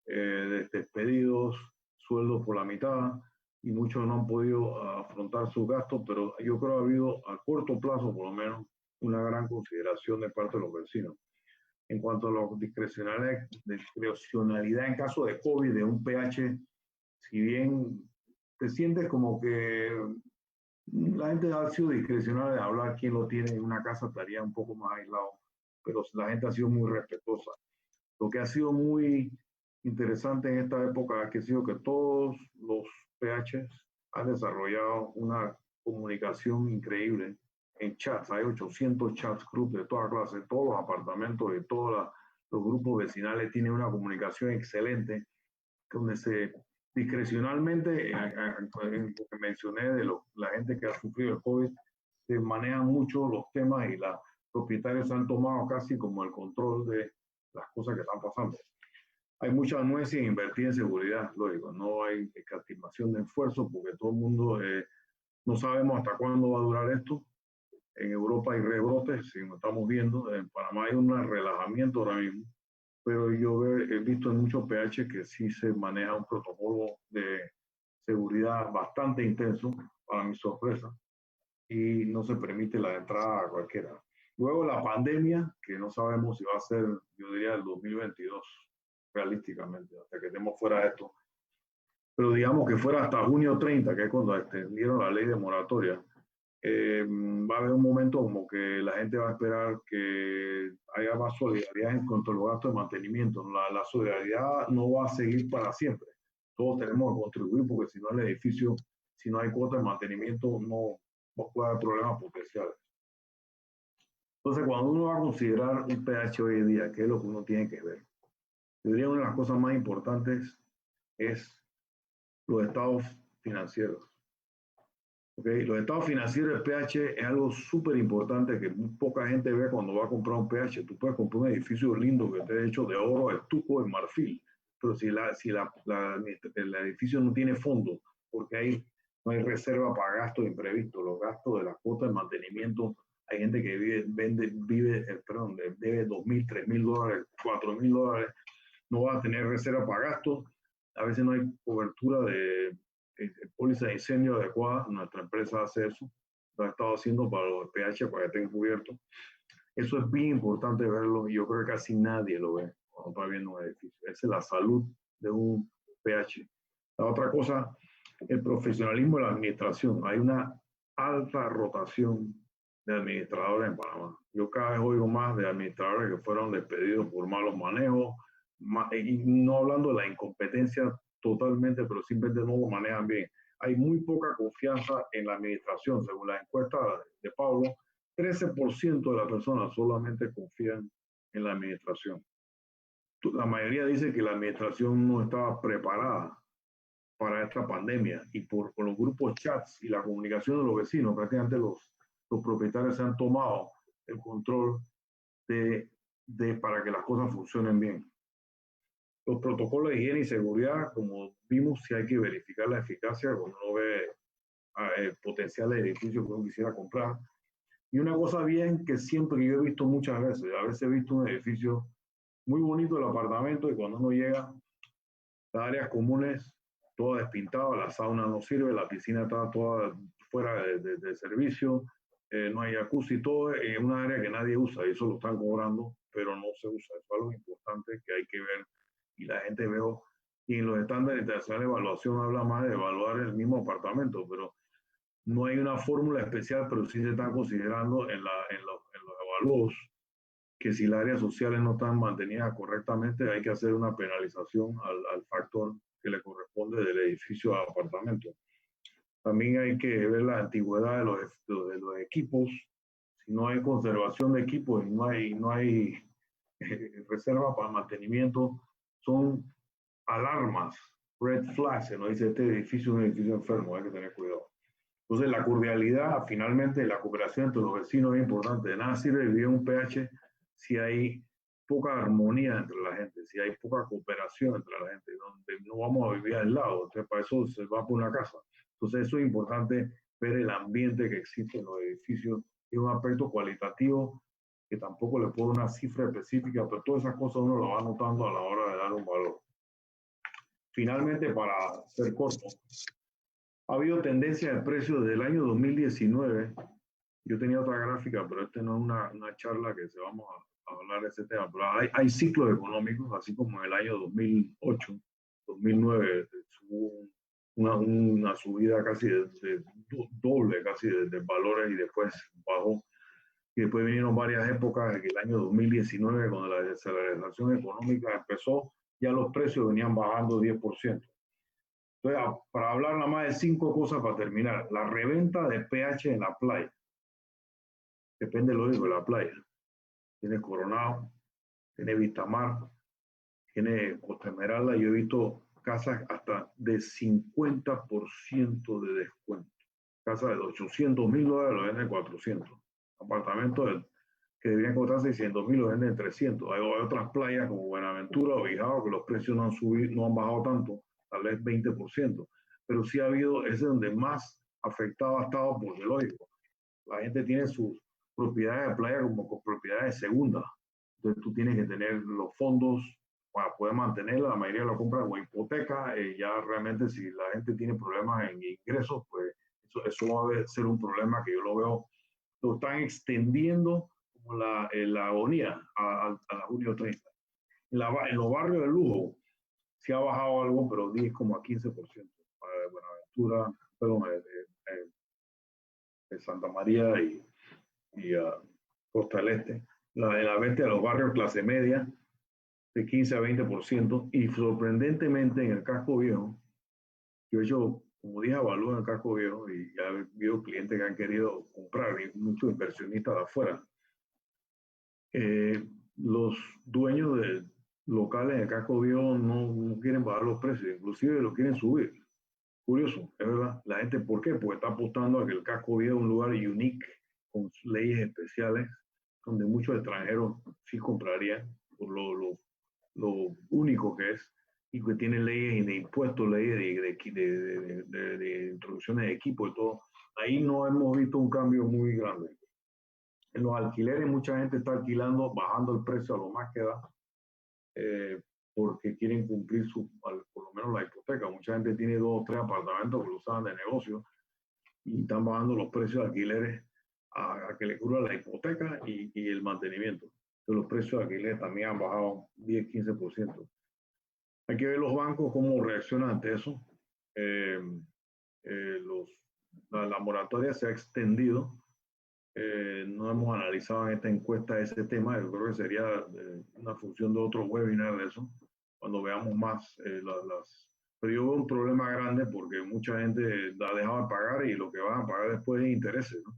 despedidos, sueldos por la mitad, y muchos no han podido afrontar sus gastos, pero yo creo que ha habido a corto plazo por lo menos una gran consideración de parte de los vecinos. En cuanto a los discrecionalidad en caso de COVID, de un pH, si bien te sientes como que la gente ha sido discrecional de hablar quién lo tiene en una casa, estaría un poco más aislado, pero la gente ha sido muy respetuosa. Lo que ha sido muy interesante en esta época ha sido que todos los PHs han desarrollado una comunicación increíble en chats. Hay 800 chats group de toda clase, todos los apartamentos y todos los grupos vecinales tienen una comunicación excelente, donde se discrecionalmente, en lo que mencioné de la gente que ha sufrido el COVID, se manejan mucho los temas y los propietarios han tomado casi como el control de las cosas que están pasando. Hay mucha anuencia en invertir en seguridad, lógico, no hay escatimación de esfuerzo porque todo el mundo no sabemos hasta cuándo va a durar esto. En Europa hay rebrotes, si lo estamos viendo, en Panamá hay un relajamiento ahora mismo, pero yo he visto en muchos PH que sí se maneja un protocolo de seguridad bastante intenso, para mi sorpresa, y no se permite la entrada a cualquiera. Luego la pandemia, que no sabemos si va a ser, yo diría, el 2022, realísticamente, hasta que estemos fuera de esto. Pero digamos que fuera hasta junio 30, que es cuando extendieron la ley de moratoria, va a haber un momento como que la gente va a esperar que haya más solidaridad en cuanto a los gastos de mantenimiento. La solidaridad no va a seguir para siempre. Todos tenemos que contribuir porque si no el edificio, si no hay cuota de mantenimiento, no puede haber problemas potenciales. Entonces, cuando uno va a considerar un pH hoy en día, ¿qué es lo que uno tiene que ver? Yo diría una de las cosas más importantes es los estados financieros. Okay. Los estados financieros del pH es algo súper importante que muy poca gente ve cuando va a comprar un pH. Tú puedes comprar un edificio lindo que esté hecho de oro, estuco, de marfil, pero si el edificio no tiene fondo, porque no hay reserva para gastos imprevistos, los gastos de las cuotas de mantenimiento, hay gente que debe $2,000, $3,000, $4,000, no va a tener reserva para gastos, a veces no hay cobertura de póliza de incendio adecuada. Nuestra empresa hace eso, lo ha estado haciendo para los pH para que estén cubiertos. Eso es bien importante verlo y yo creo que casi nadie lo ve cuando está viendo un edificio. Esa es la salud de un pH. La otra cosa, el profesionalismo de la administración. Hay una alta rotación de administradores en Panamá. Yo cada vez oigo más de administradores que fueron despedidos por malos manejos, y no hablando de la incompetencia totalmente, pero simplemente no lo manejan bien. Hay muy poca confianza en la administración. Según la encuesta de Pablo, 13% de las personas solamente confían en la administración. La mayoría dice que la administración no estaba preparada para esta pandemia y por los grupos chats y la comunicación de los vecinos, prácticamente los propietarios se han tomado el control para que las cosas funcionen bien. Los protocolos de higiene y seguridad, como vimos, sí hay que verificar la eficacia cuando uno ve potenciales edificios que uno quisiera comprar. Y una cosa bien que siempre yo he visto muchas veces, a veces he visto un edificio muy bonito, el apartamento, y cuando uno llega, las áreas comunes, todas despintadas, la sauna no sirve, la piscina está toda fuera de servicio, no hay jacuzzi, todo en una área que nadie usa, y eso lo están cobrando, pero no se usa. Eso es algo importante que hay que ver. Y la gente veo y en los estándares internacionales de evaluación habla más de evaluar el mismo apartamento, pero no hay una fórmula especial, pero sí se están considerando en los evaluados que si las áreas sociales no están mantenidas correctamente, hay que hacer una penalización al factor que le corresponde del edificio a apartamento. También hay que ver la antigüedad de los equipos. Si no hay conservación de equipos y no hay reserva para mantenimiento, son alarmas, red flags, se nos dice este edificio es un edificio enfermo, hay que tener cuidado. Entonces la cordialidad, finalmente la cooperación entre los vecinos es importante. De nada sirve vivir en un PH si hay poca armonía entre la gente, si hay poca cooperación entre la gente, donde no vamos a vivir al lado, entonces para eso se va por una casa. Entonces eso es importante, ver el ambiente que existe en los edificios, es un aspecto cualitativo que tampoco le puedo dar una cifra específica, pero todas esas cosas uno las va notando a la hora de dar un valor. Finalmente, para ser corto, ha habido tendencia de precios desde el año 2019. Yo tenía otra gráfica, pero este no es una charla que se vamos a hablar de ese tema. Pero hay ciclos económicos, así como en el año 2008, 2009, hubo una subida casi de doble, casi de valores y después bajó. Y después vinieron varias épocas, en el año 2019, cuando la desaceleración económica empezó, ya los precios venían bajando 10%. Entonces, para hablar nada más de 5 cosas para terminar. La reventa de PH en la playa. Depende lo de la playa. Tiene Coronado, tiene Vistamar, tiene Costa Esmeralda. Yo he visto casas hasta de 50% de descuento. Casas de $800,000 lo venden 400. Apartamentos que deberían costar 600,000 lo venden 300. Hay otras playas como Buenaventura o Bijao que los precios no han subido, no han bajado tanto, tal vez 20%. Pero sí ha habido, ese es donde más afectado ha estado, por el lógico. La gente tiene sus propiedades de playa como propiedades de segunda. Entonces tú tienes que tener los fondos para poder mantenerla. La mayoría lo compra con hipoteca. Ya realmente si la gente tiene problemas en ingresos, pues eso va a ser un problema que yo lo veo. Lo están extendiendo como la agonía a junio 30. En los barrios de lujo sí ha bajado algo, pero 10,15% para Buenaventura, perdón, de Santa María y Costa del Este. La venta de los barrios clase media de 15 a 20%, y sorprendentemente en el casco viejo, yo he hecho como 10 avalúos en el casco viejo y ya he habido clientes que han querido comprar y muchos inversionistas de afuera. Los dueños de locales en el casco viejo no quieren bajar los precios, inclusive lo quieren subir. Curioso, es verdad. La gente, ¿por qué? Porque está apostando a que el casco viejo es un lugar unique, con leyes especiales, donde muchos extranjeros sí comprarían por lo único que es, y que tiene leyes de impuestos, leyes de introducciones de equipo y todo. Ahí no hemos visto un cambio muy grande. En los alquileres mucha gente está alquilando, bajando el precio a lo más que da, porque quieren cumplir por lo menos la hipoteca. Mucha gente tiene 2 o 3 apartamentos que lo usaban de negocio y están bajando los precios de alquileres a que le cubra la hipoteca y el mantenimiento. Entonces los precios de alquileres también han bajado 10-15%. Hay que ver los bancos cómo reaccionan ante eso. La moratoria se ha extendido. No hemos analizado en esta encuesta ese tema. Yo creo que sería una función de otro webinar de eso, cuando veamos más pero yo veo un problema grande porque mucha gente ha dejado de pagar y lo que van a pagar después es intereses, ¿no?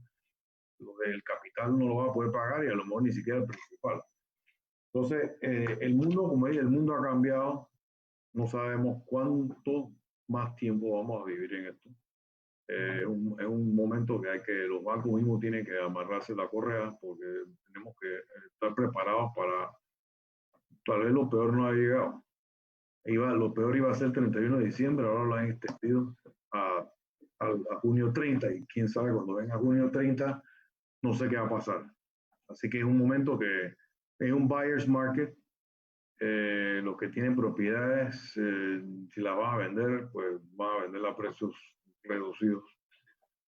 El capital no lo va a poder pagar y a lo mejor ni siquiera el principal. Entonces, el mundo, como dije, el mundo ha cambiado. No sabemos cuánto más tiempo vamos a vivir en esto. Es un momento que los bancos mismos tienen que amarrarse la correa, porque tenemos que estar preparados para, tal vez lo peor no ha llegado. Lo peor iba a ser el 31 de diciembre, ahora lo han extendido a junio 30, y quién sabe cuando venga junio 30, no sé qué va a pasar. Así que es un momento que es un buyer's market. Los que tienen propiedades, si las van a vender, pues van a venderla a precios reducidos.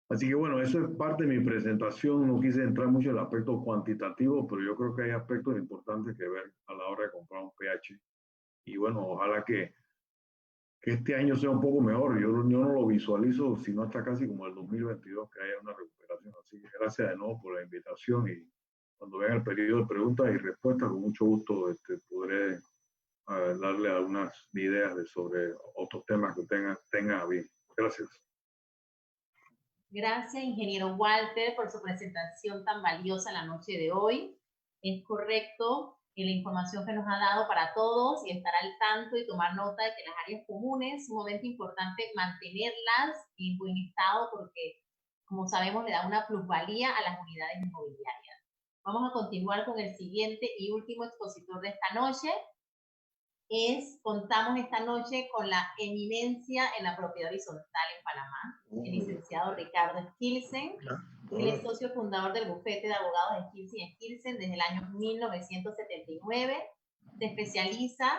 Así que bueno, eso es parte de mi presentación. No quise entrar mucho en el aspecto cuantitativo, pero yo creo que hay aspectos importantes que ver a la hora de comprar un PH. Y bueno, ojalá que que este año sea un poco mejor. Yo no lo visualizo, sino hasta casi como el 2022, que haya una recuperación. Así que gracias de nuevo por la invitación y cuando venga el periodo de preguntas y respuestas, con mucho gusto podré darle algunas ideas sobre otros temas que tengan bien. Gracias. Gracias, ingeniero Walter, por su presentación tan valiosa la noche de hoy. Es correcto la información que nos ha dado para todos y estar al tanto y tomar nota de que las áreas comunes es un momento importante mantenerlas en buen estado porque, como sabemos, le da una plusvalía a las unidades inmobiliarias. Vamos a continuar con el siguiente y último expositor de esta noche. Contamos esta noche con la eminencia en la propiedad horizontal en Panamá, el licenciado Ricardo Skilsen. Él es socio fundador del bufete de abogados Skilsen desde el año 1979. Se especializa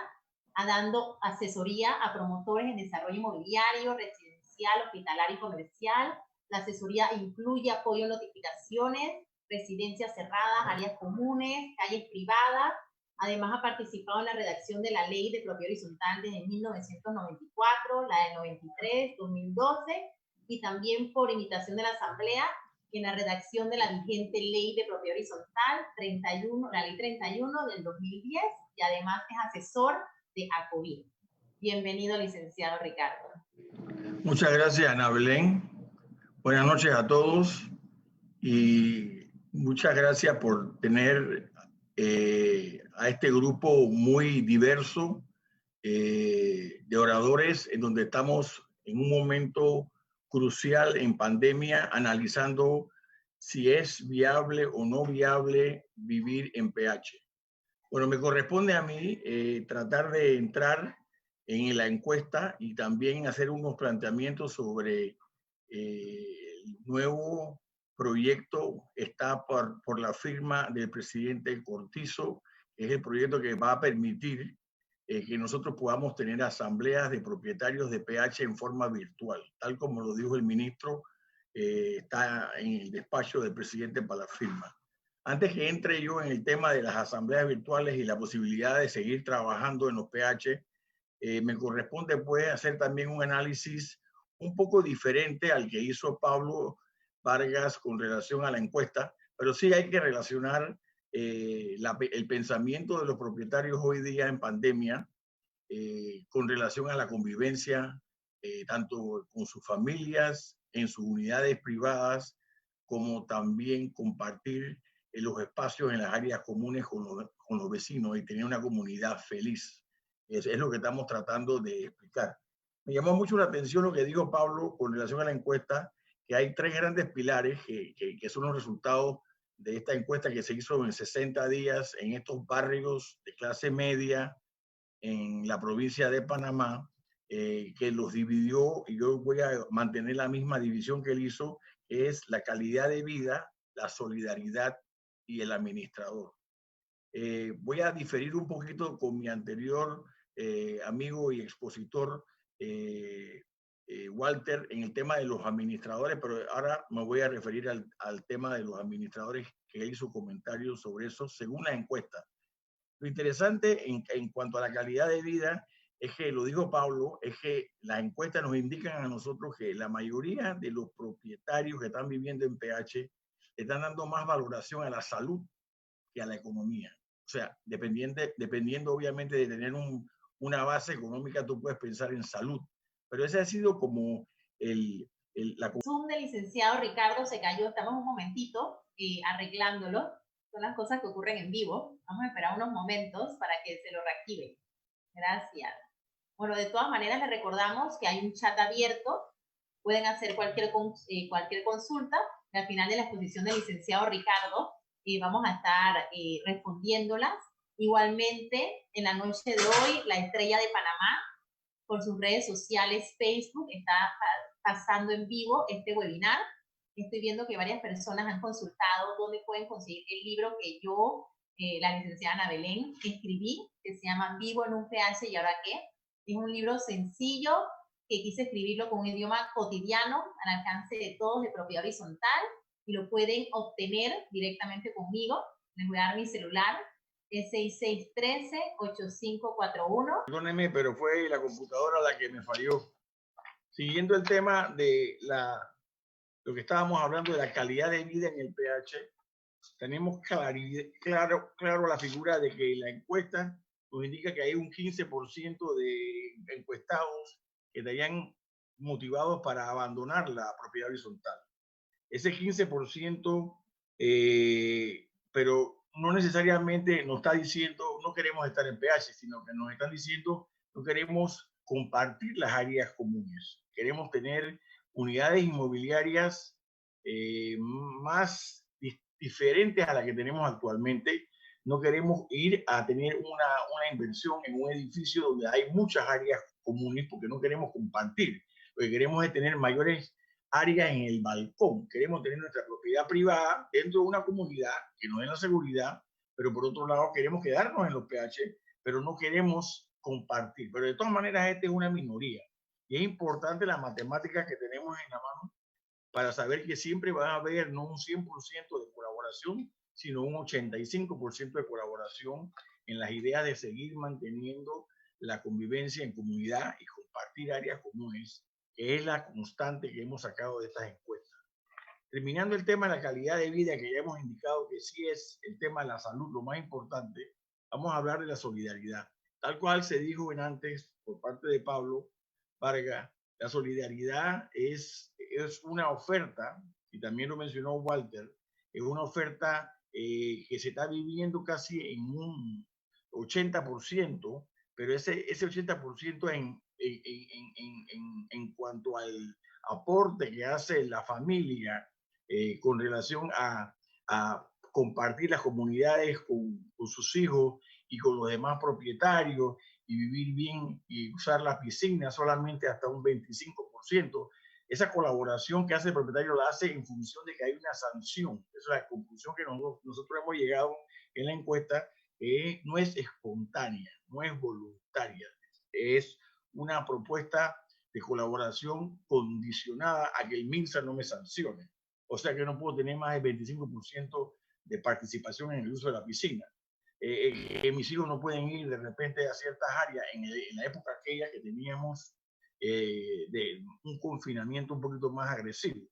dando asesoría a promotores en desarrollo inmobiliario, residencial, hospitalario y comercial. La asesoría incluye apoyo en notificaciones, residencias cerradas, áreas comunes, calles privadas. Además, ha participado en la redacción de la Ley de Propiedad Horizontal desde 1994, la del 93, 2012, y también por invitación de la Asamblea en la redacción de la vigente Ley de Propiedad Horizontal la Ley 31 del 2010, y además es asesor de ACOBIN. Bienvenido, licenciado Ricardo. Muchas gracias, Ana Belén. Buenas noches a todos y muchas gracias por tener a este grupo muy diverso de oradores en donde estamos en un momento crucial en pandemia analizando si es viable o no viable vivir en PH. Bueno, me corresponde a mí tratar de entrar en la encuesta y también hacer unos planteamientos sobre el nuevo proyecto está por la firma del presidente Cortizo, que es el proyecto que va a permitir que nosotros podamos tener asambleas de propietarios de PH en forma virtual, tal como lo dijo el ministro, está en el despacho del presidente para la firma. Antes que entre yo en el tema de las asambleas virtuales y la posibilidad de seguir trabajando en los PH, me corresponde pues hacer también un análisis un poco diferente al que hizo Pablo Vargas con relación a la encuesta, pero sí hay que relacionar el pensamiento de los propietarios hoy día en pandemia con relación a la convivencia, tanto con sus familias, en sus unidades privadas, como también compartir los espacios en las áreas comunes con los vecinos y tener una comunidad feliz. Es lo que estamos tratando de explicar. Me llamó mucho la atención lo que dijo Pablo con relación a la encuesta, que hay tres grandes pilares que son los resultados de esta encuesta que se hizo en 60 días en estos barrios de clase media en la provincia de Panamá, que los dividió, y yo voy a mantener la misma división que él hizo, que es la calidad de vida, la solidaridad y el administrador. Voy a diferir un poquito con mi anterior amigo y expositor Walter en el tema de los administradores, pero ahora me voy a referir al tema de los administradores, que él hizo comentarios sobre eso según la encuesta. Lo interesante en cuanto a la calidad de vida es que, lo dijo Pablo, es que las encuestas nos indican a nosotros que la mayoría de los propietarios que están viviendo en PH están dando más valoración a la salud que a la economía. O sea, dependiendo obviamente de tener una base económica, tú puedes pensar en salud. Pero ese ha sido como la... Zoom del licenciado Ricardo se cayó, estamos un momentito arreglándolo. Son las cosas que ocurren en vivo. Vamos a esperar unos momentos para que se lo reactive. Gracias. Bueno, de todas maneras les recordamos que hay un chat abierto. Pueden hacer cualquier consulta. Al final de la exposición del licenciado Ricardo vamos a estar respondiéndolas. Igualmente, en la noche de hoy, la Estrella de Panamá, por sus redes sociales, Facebook, está pasando en vivo este webinar. Estoy viendo que varias personas han consultado dónde pueden conseguir el libro que yo, la licenciada Ana Belén, escribí, que se llama Vivo en un PH y ahora qué. Es un libro sencillo que quise escribirlo con un idioma cotidiano al alcance de todos, de propiedad horizontal, y lo pueden obtener directamente conmigo. Les voy a dar mi celular. Es 6613-8541. Perdóneme, pero fue la computadora la que me falló. Siguiendo el tema de lo que estábamos hablando de la calidad de vida en el PH, tenemos claro la figura de que la encuesta nos indica que hay un 15% de encuestados que estarían motivados para abandonar la propiedad horizontal. Ese 15%, pero no necesariamente nos está diciendo no queremos estar en PH, sino que nos están diciendo no queremos compartir las áreas comunes. Queremos tener unidades inmobiliarias más diferentes a las que tenemos actualmente. No queremos ir a tener una inversión en un edificio donde hay muchas áreas comunes porque no queremos compartir. Lo que queremos es tener mayores áreas en el balcón. Queremos tener nuestra propiedad privada dentro de una comunidad que nos dé la seguridad, pero por otro lado queremos quedarnos en los PH, pero no queremos compartir. Pero de todas maneras, esta es una minoría. Y es importante la matemática que tenemos en la mano para saber que siempre va a haber no un 100% de colaboración, sino un 85% de colaboración en las ideas de seguir manteniendo la convivencia en comunidad y compartir áreas comunes, que es la constante que hemos sacado de estas encuestas. Terminando el tema de la calidad de vida, que ya hemos indicado que sí es el tema de la salud lo más importante, vamos a hablar de la solidaridad. Tal cual se dijo antes por parte de Pablo Vargas, la solidaridad es una oferta, y también lo mencionó Walter, es una oferta que se está viviendo casi en un 80%, pero ese 80% en cuanto al aporte que hace la familia con relación a compartir las comunidades con sus hijos y con los demás propietarios y vivir bien y usar la piscina solamente hasta un 25%. Esa colaboración que hace el propietario la hace en función de que hay una sanción. Esa es la conclusión que nosotros hemos llegado en la encuesta. No es espontánea, no es voluntaria, es una propuesta de colaboración condicionada a que el MINSA no me sancione. O sea que no puedo tener más del 25% de participación en el uso de la piscina. Mis hijos no pueden ir de repente a ciertas áreas en la época aquella que teníamos de un confinamiento un poquito más agresivo.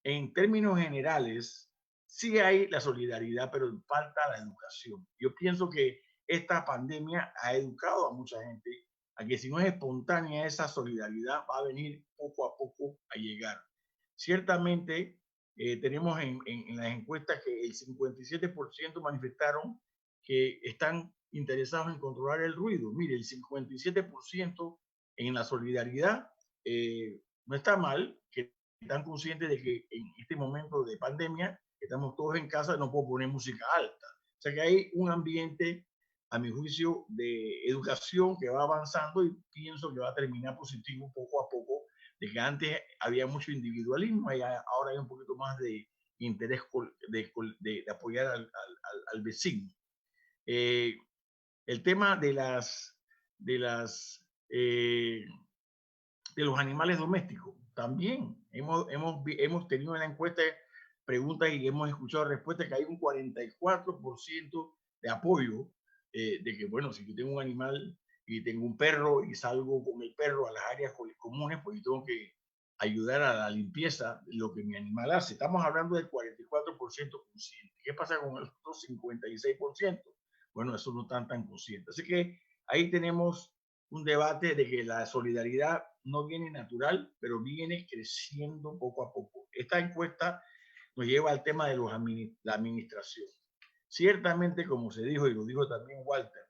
En términos generales, sí hay la solidaridad, pero falta la educación. Yo pienso que esta pandemia ha educado a mucha gente a que si no es espontánea esa solidaridad va a venir poco a poco a llegar. Ciertamente tenemos en las encuestas que el 57% manifestaron que están interesados en controlar el ruido. Mire, el 57% en la solidaridad no está mal, que están conscientes de que en este momento de pandemia estamos todos en casa, no puedo poner música alta. O sea que hay un ambiente, a mi juicio, de educación que va avanzando y pienso que va a terminar positivo poco a poco, de que antes había mucho individualismo y ahora hay un poquito más de interés de apoyar al vecino. El tema de los animales domésticos, también hemos tenido en la encuesta preguntas y hemos escuchado respuestas que hay un 44% de apoyo de que, bueno, si yo tengo un animal y tengo un perro y salgo con el perro a las áreas comunes, pues yo tengo que ayudar a la limpieza de lo que mi animal hace. Estamos hablando del 44% consciente. ¿Qué pasa con el otro 56%? Bueno, eso no están tan conscientes. Así que ahí tenemos un debate de que la solidaridad no viene natural, pero viene creciendo poco a poco. Esta encuesta nos lleva al tema de la administración. Ciertamente, como se dijo, y lo dijo también Walter,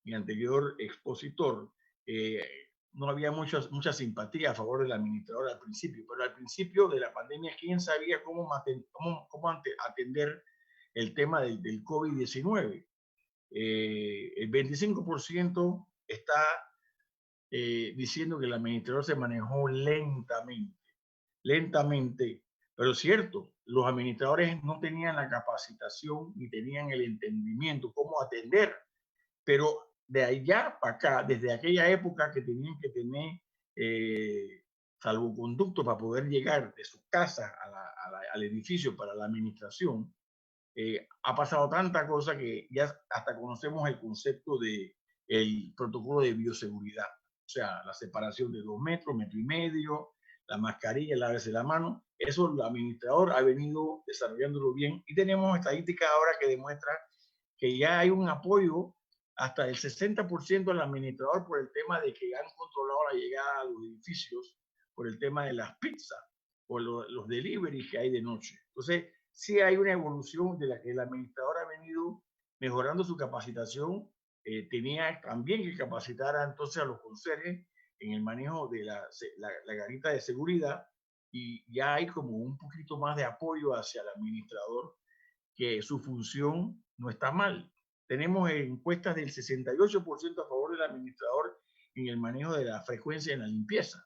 mi anterior expositor, no había mucha simpatía a favor del administrador al principio, pero al principio de la pandemia, ¿quién sabía cómo atender el tema del COVID-19? El 25% está diciendo que el administrador se manejó lentamente, pero es cierto, los administradores no tenían la capacitación ni tenían el entendimiento cómo atender, pero de allá para acá, desde aquella época que tenían que tener salvoconducto para poder llegar de su casa al edificio para la administración, ha pasado tanta cosa que ya hasta conocemos el concepto de el protocolo de bioseguridad. O sea, la separación de 2 metros, 1,5 metros, la mascarilla, lavarse la mano. Eso el administrador ha venido desarrollándolo bien y tenemos estadísticas ahora que demuestran que ya hay un apoyo hasta del 60% al administrador por el tema de que han controlado la llegada a los edificios por el tema de las pizzas o los deliveries que hay de noche. Entonces, sí hay una evolución de la que el administrador ha venido mejorando su capacitación. Tenía también que capacitar entonces a los conserjes en el manejo de la garita de seguridad y ya hay como un poquito más de apoyo hacia el administrador, que su función no está mal. Tenemos encuestas del 68% a favor del administrador en el manejo de la frecuencia en la limpieza.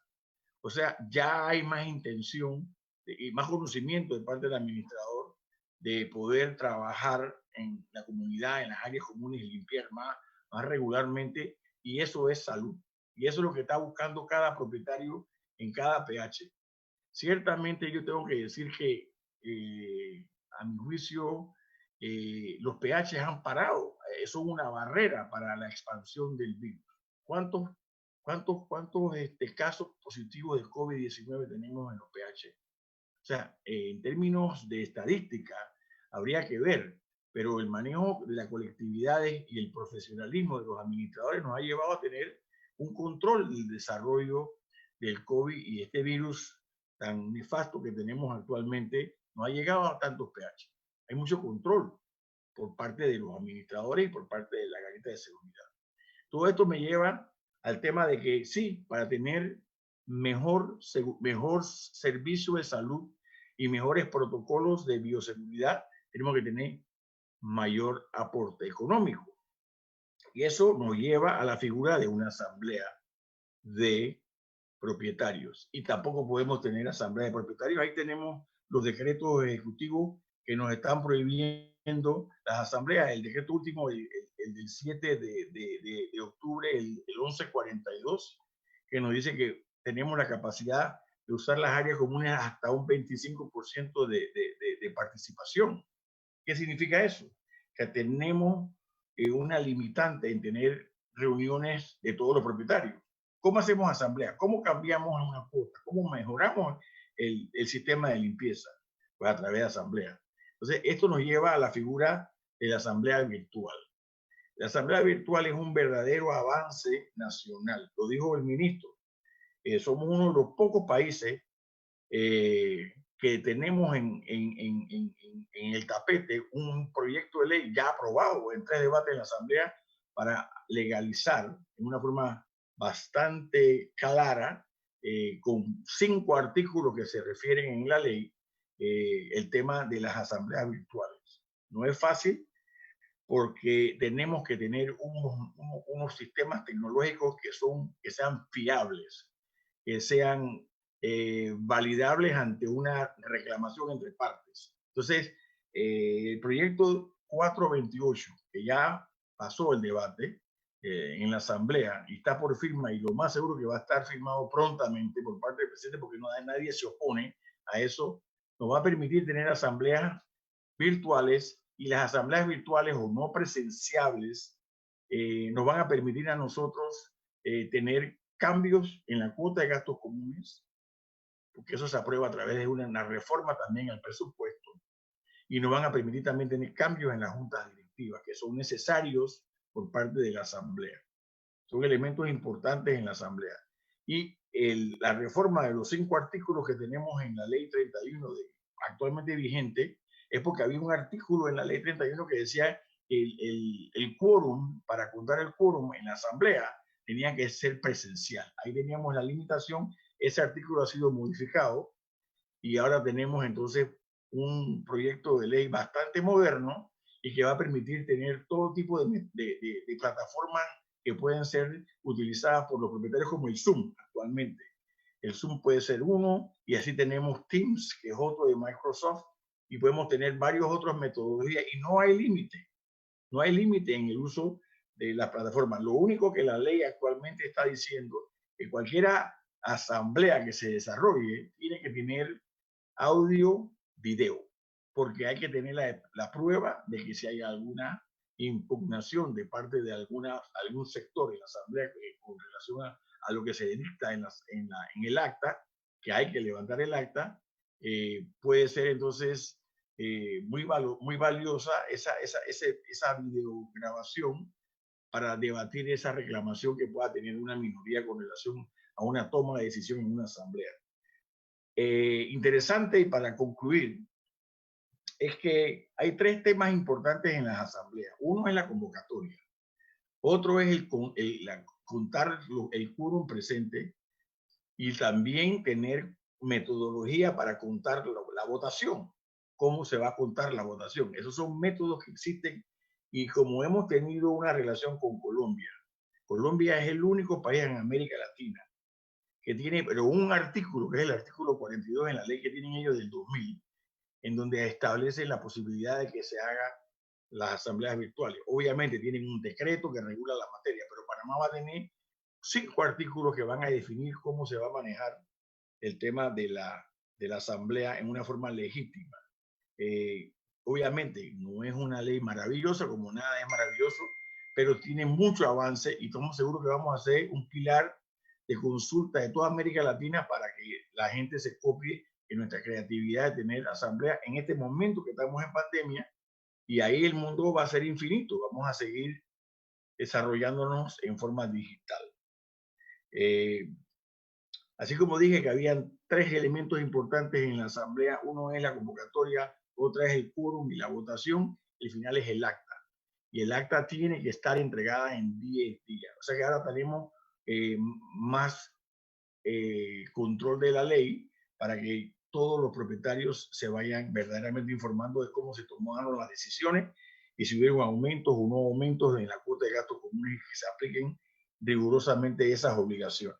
O sea, ya hay más intención y más conocimiento de parte del administrador de poder trabajar en la comunidad, en las áreas comunes y limpiar más regularmente, y eso es salud. Y eso es lo que está buscando cada propietario en cada PH. Ciertamente yo tengo que decir que a mi juicio los PH han parado, son una barrera para la expansión del virus. ¿Cuántos casos positivos de COVID-19 tenemos en los PH? O sea, en términos de estadística, habría que ver, pero el manejo de las colectividades y el profesionalismo de los administradores nos ha llevado a tener un control del desarrollo del COVID, y este virus tan nefasto que tenemos actualmente no ha llegado a tantos PH. Hay mucho control por parte de los administradores y por parte de la garita de seguridad. Todo esto me lleva al tema de que sí, para tener mejor servicio de salud y mejores protocolos de bioseguridad, tenemos que tener mayor aporte económico. Y eso nos lleva a la figura de una asamblea de propietarios. Y tampoco podemos tener asamblea de propietarios. Ahí tenemos los decretos ejecutivos que nos están prohibiendo las asambleas. El decreto último, el del 7 de octubre, el 1142, que nos dice que tenemos la capacidad de usar las áreas comunes hasta un 25% de participación. ¿Qué significa eso? Que tenemos una limitante en tener reuniones de todos los propietarios. ¿Cómo hacemos asamblea? ¿Cómo cambiamos una cuota? ¿Cómo mejoramos el sistema de limpieza? Pues a través de asamblea. Entonces, esto nos lleva a la figura de la asamblea virtual. La asamblea virtual es un verdadero avance nacional, lo dijo el ministro. Somos uno de los pocos países que tenemos en el tapete un proyecto de ley ya aprobado en 3 debates en la asamblea para legalizar en una forma bastante clara, con 5 artículos que se refieren en la ley, el tema de las asambleas virtuales. No es fácil porque tenemos que tener unos sistemas tecnológicos que sean fiables, que sean validables ante una reclamación entre partes. Entonces, el proyecto 428, que ya pasó el debate en la asamblea y está por firma, y lo más seguro que va a estar firmado prontamente por parte del presidente, porque nadie se opone a eso, nos va a permitir tener asambleas virtuales, y las asambleas virtuales o no presenciables nos van a permitir a nosotros tener cambios en la cuota de gastos comunes, porque eso se aprueba a través de una reforma también al presupuesto, y nos van a permitir también tener cambios en las juntas directivas que son necesarios por parte de la asamblea. Son elementos importantes en la asamblea. Y la reforma de los 5 artículos que tenemos en la ley 31 actualmente vigente es porque había un artículo en la ley 31 que decía que el quórum, para contar el quórum en la asamblea, tenía que ser presencial. Ahí teníamos la limitación. Ese artículo ha sido modificado y ahora tenemos entonces un proyecto de ley bastante moderno y que va a permitir tener todo tipo de plataformas que pueden ser utilizadas por los propietarios, como el Zoom actualmente. El Zoom puede ser uno, y así tenemos Teams, que es otro de Microsoft, y podemos tener varios otros metodologías, y no hay límite. No hay límite en el uso de las plataformas. Lo único que la ley actualmente está diciendo es que cualquier asamblea que se desarrolle tiene que tener audio, video. porque hay que tener la prueba de que si hay alguna impugnación de parte de algún sector en la Asamblea con relación a lo que se dicta en el acta, que hay que levantar el acta, puede ser entonces muy valiosa esa videograbación para debatir esa reclamación que pueda tener una minoría con relación a una toma de decisión en una asamblea. Interesante, y para concluir, es que hay 3 temas importantes en las asambleas. Uno es la convocatoria, otro es contar el quórum presente, y también tener metodología para contar la votación. ¿Cómo se va a contar la votación? Esos son métodos que existen, y como hemos tenido una relación con Colombia, Colombia es el único país en América Latina que tiene, pero un artículo, que es el artículo 42 en la ley que tienen ellos del 2000, en donde establece la posibilidad de que se hagan las asambleas virtuales. Obviamente tienen un decreto que regula la materia, pero Panamá va a tener 5 artículos que van a definir cómo se va a manejar el tema de la asamblea en una forma legítima. Obviamente no es una ley maravillosa, como nada es maravilloso, pero tiene mucho avance, y estamos seguros que vamos a hacer un pilar de consulta de toda América Latina para que la gente se copie en nuestra creatividad de tener asamblea en este momento que estamos en pandemia, y ahí el mundo va a ser infinito. Vamos a seguir desarrollándonos en forma digital. Así como dije que habían 3 elementos importantes en la asamblea: uno es la convocatoria, otra es el quórum y la votación, y el final es el acta. Y el acta tiene que estar entregada en 10 días. O sea que ahora tenemos más control de la ley para que todos los propietarios se vayan verdaderamente informando de cómo se tomaron las decisiones, y si hubieron aumentos o no aumentos en la cuota de gastos comunes, que se apliquen rigurosamente esas obligaciones.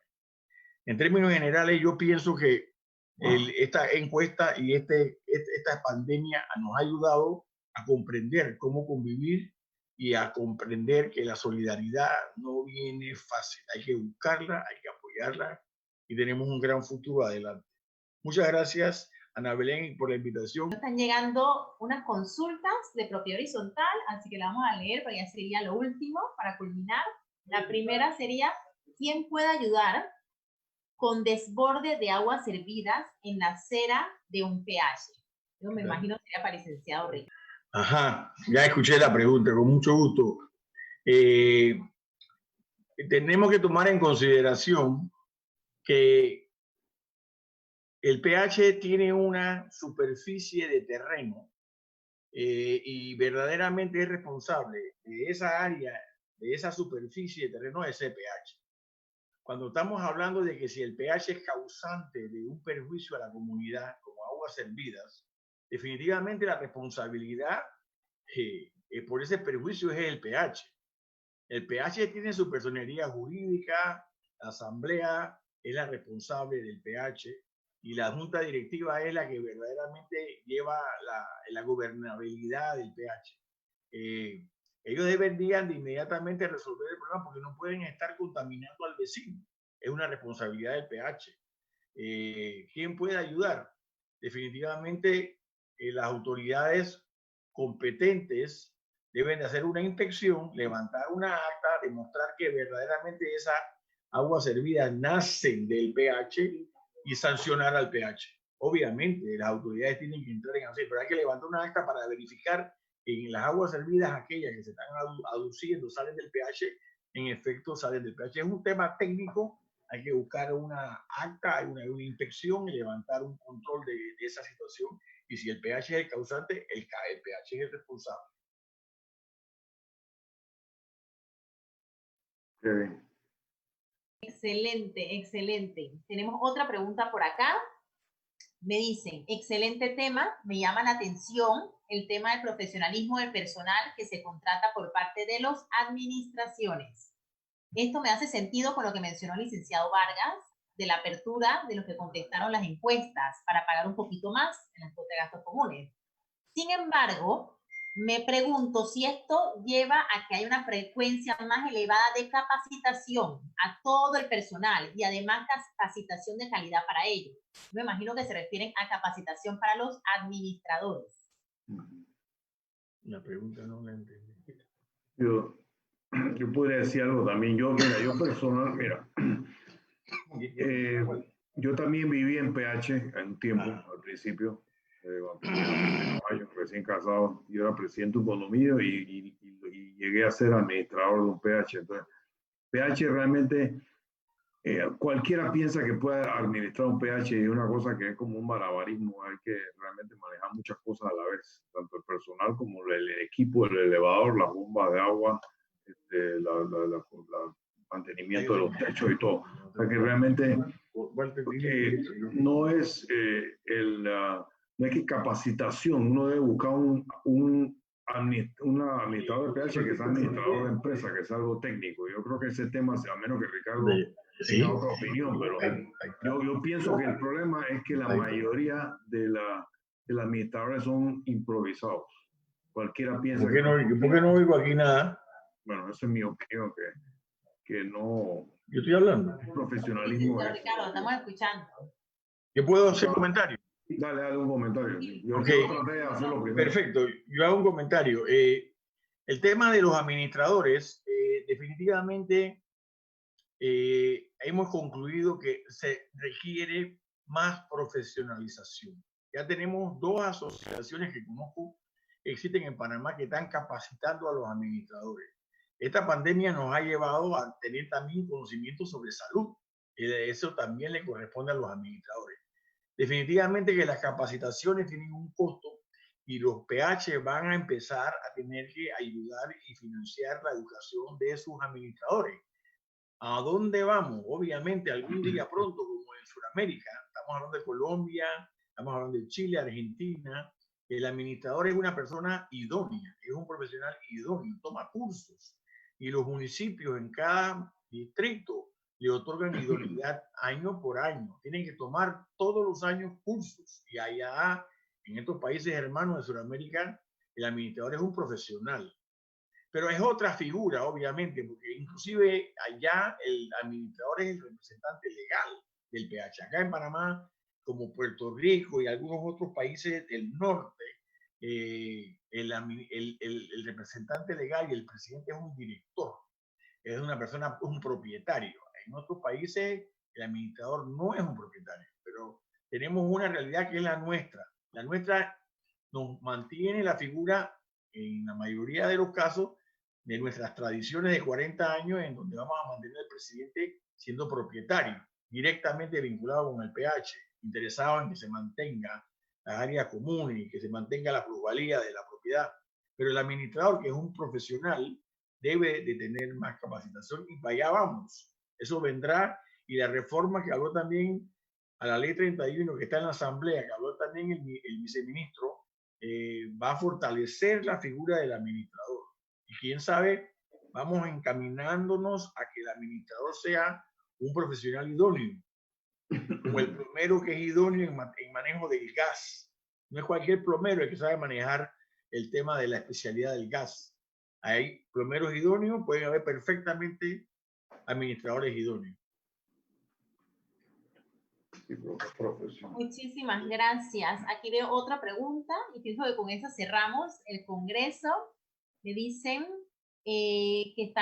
En términos generales, yo pienso que esta encuesta y esta pandemia nos ha ayudado a comprender cómo convivir, y a comprender que la solidaridad no viene fácil. Hay que buscarla, hay que apoyarla, y tenemos un gran futuro adelante. Muchas gracias, Ana Belén, por la invitación. Están llegando unas consultas de propiedad horizontal, así que la vamos a leer, pero ya sería lo último para culminar. La primera sería: ¿quién puede ayudar con desborde de aguas servidas en la acera de un PH? Yo me imagino que sería para el licenciado Rico. Ajá, ya escuché la pregunta, con mucho gusto. Tenemos que tomar en consideración que el PH tiene una superficie de terreno, y verdaderamente es responsable de esa área, de esa superficie de terreno, de ese PH. Cuando estamos hablando de que si el pH es causante de un perjuicio a la comunidad, como aguas servidas, definitivamente la responsabilidad por ese perjuicio es el pH. El pH tiene su personería jurídica, la asamblea es la responsable del pH, y la junta directiva es la que verdaderamente lleva la gobernabilidad del pH. Ellos deberían de inmediatamente resolver el problema, porque no pueden estar contaminando al vecino. Es una responsabilidad del pH. ¿Quién puede ayudar? Definitivamente las autoridades competentes deben de hacer una inspección, levantar una acta, demostrar que verdaderamente esa agua servida nace del pH, y sancionar al pH. Obviamente las autoridades tienen que entrar en hacer, pero hay que levantar una acta para verificar que en las aguas servidas, aquellas que se están aduciendo, salen del pH, en efecto salen del pH. Es un tema técnico, hay que buscar una acta, una inspección, y levantar un control de esa situación, y si el pH es el causante, el pH es el responsable. Excelente, excelente. Tenemos otra pregunta por acá. Me dicen: excelente tema, me llama la atención el tema del profesionalismo del personal que se contrata por parte de las administraciones. Esto me hace sentido con lo que mencionó el licenciado Vargas, de la apertura de los que contestaron las encuestas para pagar un poquito más en las cuotas de gastos comunes. Sin embargo, me pregunto si esto lleva a que haya una frecuencia más elevada de capacitación a todo el personal, y además capacitación de calidad para ellos. Me imagino que se refieren a capacitación para los administradores. La pregunta no la entendí. Yo podría decir algo también. Yo personal, yo también viví en PH en un tiempo, al principio, recién casado. Yo era presidente de economía y llegué a ser administrador de un PH. Entonces, PH realmente, cualquiera piensa que puede administrar un PH y es una cosa que es como un malabarismo. Hay que realmente manejar muchas cosas a la vez, tanto el personal como el equipo, el elevador, las bombas de agua, mantenimiento de los techos y todo. O sea que realmente no es no es que capacitación, uno debe buscar un administrador de PH que sea administrador de empresa, que es algo técnico. Yo creo que ese tema, a menos que Ricardo tenga otra opinión, pero yo pienso que el problema es que la mayoría de los administradores son improvisados. Cualquiera piensa ¿Por qué no oigo aquí nada? Bueno, esa es mi opinión, que no... Yo estoy hablando. Profesionalismo. Sí, Ricardo, estamos escuchando. ¿Yo puedo hacer comentarios? Dale un comentario. Yo traté de hacerlo primero. Perfecto, yo hago un comentario. El tema de los administradores, definitivamente hemos concluido que se requiere más profesionalización. Ya tenemos 2 asociaciones que conozco que existen en Panamá que están capacitando a los administradores. Esta pandemia nos ha llevado a tener también conocimiento sobre salud. Eso también le corresponde a los administradores. Definitivamente que las capacitaciones tienen un costo y los PH van a empezar a tener que ayudar y financiar la educación de sus administradores. ¿A dónde vamos? Obviamente, algún día pronto, como en Sudamérica, estamos hablando de Colombia, estamos hablando de Chile, Argentina, el administrador es una persona idónea, es un profesional idóneo, toma cursos y los municipios en cada distrito le otorgan idoneidad año por año. Tienen que tomar todos los años cursos y allá, en estos países hermanos de Sudamérica, el administrador es un profesional. Pero es otra figura, obviamente, porque inclusive allá el administrador es el representante legal del PH. Acá en Panamá, como Puerto Rico y algunos otros países del norte, el representante legal y el presidente es un director, es una persona, un propietario. En otros países el administrador no es un propietario, pero tenemos una realidad que es la nuestra. La nuestra nos mantiene la figura, en la mayoría de los casos, de nuestras tradiciones de 40 años, en donde vamos a mantener al presidente siendo propietario, directamente vinculado con el PH, interesado en que se mantenga las áreas comunes y que se mantenga la plusvalía de la propiedad. Pero el administrador, que es un profesional, debe de tener más capacitación y para allá vamos. Eso vendrá, y la reforma que habló también a la ley 31 que está en la asamblea, que habló también el viceministro, va a fortalecer la figura del administrador. Y quién sabe, vamos encaminándonos a que el administrador sea un profesional idóneo, como el plomero que es idóneo en manejo del gas. No es cualquier plomero el que sabe manejar el tema de la especialidad del gas. Hay plomeros idóneos, pueden haber perfectamente administradores idóneos. Muchísimas gracias. Aquí veo otra pregunta y pienso que con eso cerramos el Congreso. Me dicen que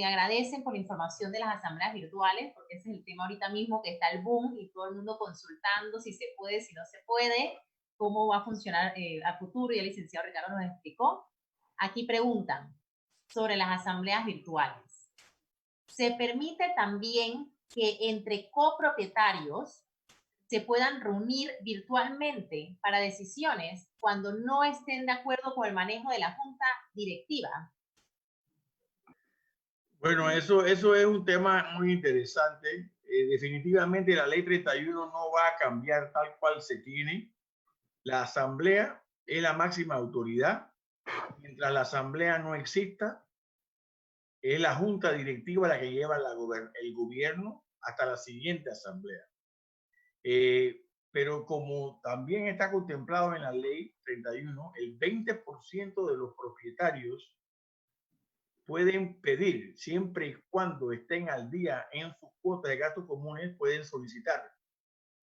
agradecen por la información de las asambleas virtuales, porque ese es el tema ahorita mismo, que está el boom y todo el mundo consultando si se puede, si no se puede, cómo va a funcionar a futuro, y el licenciado Ricardo nos explicó. Aquí preguntan sobre las asambleas virtuales. ¿Se permite también que entre copropietarios se puedan reunir virtualmente para decisiones cuando no estén de acuerdo con el manejo de la junta directiva? Bueno, eso es un tema muy interesante. Definitivamente la ley 31 no va a cambiar tal cual se tiene. La asamblea es la máxima autoridad. Mientras la asamblea no exista, es la junta directiva la que lleva el gobierno hasta la siguiente asamblea. Pero como también está contemplado en la ley 31, el 20% de los propietarios pueden pedir, siempre y cuando estén al día en sus cuotas de gastos comunes, pueden solicitar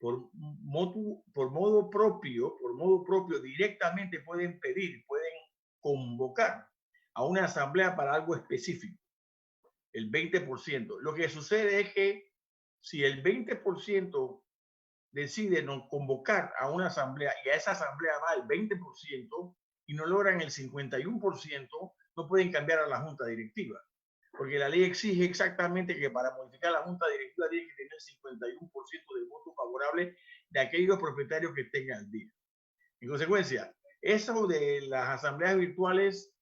por modo propio, directamente pueden convocar a una asamblea para algo específico, el 20%. Lo que sucede es que si el 20% decide no convocar a una asamblea y a esa asamblea va el 20% y no logran el 51%, no pueden cambiar a la junta directiva. Porque la ley exige exactamente que para modificar la junta directiva tiene que tener el 51% de votos favorables de aquellos propietarios que estén al día. En consecuencia, eso de las asambleas virtuales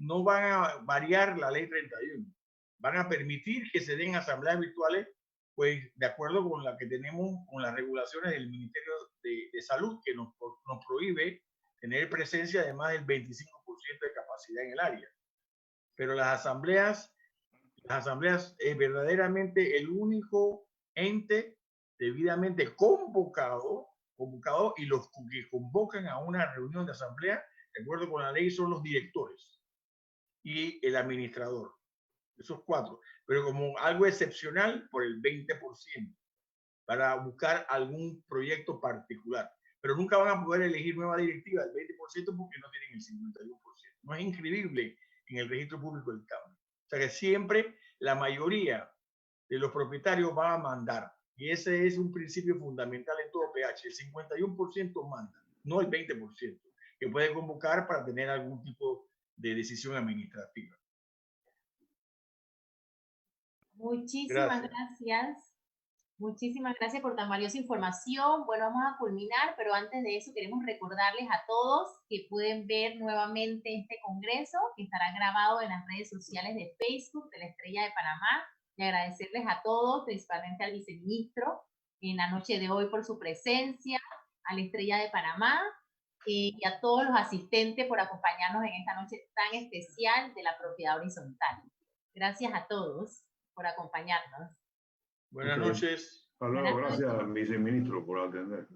no van a variar la ley 31. Van a permitir que se den asambleas virtuales, pues de acuerdo con la que tenemos, con las regulaciones del Ministerio de Salud, que nos prohíbe tener presencia de más del 25% de capacidad en el área. Pero las asambleas es verdaderamente el único ente debidamente convocado y los que convocan a una reunión de asamblea, de acuerdo con la ley, son los directores y el administrador. Esos 4. Pero como algo excepcional, por el 20%, para buscar algún proyecto particular. Pero nunca van a poder elegir nueva directiva del 20% porque no tienen el 51%. No es inscribible en el registro público del cambio. O sea que siempre la mayoría de los propietarios va a mandar. Y ese es un principio fundamental en todo PH. El 51% manda, no el 20%, que puede convocar para tener algún tipo de decisión administrativa. Muchísimas gracias. Muchísimas gracias por tan valiosa información. Bueno, vamos a culminar, pero antes de eso queremos recordarles a todos que pueden ver nuevamente este congreso, que estará grabado en las redes sociales de Facebook de la Estrella de Panamá, y agradecerles a todos, principalmente al viceministro, en la noche de hoy por su presencia, a la Estrella de Panamá, y a todos los asistentes por acompañarnos en esta noche tan especial de la propiedad horizontal. Gracias a todos por acompañarnos. Buenas noches. Hasta luego, gracias, viceministro, por atender.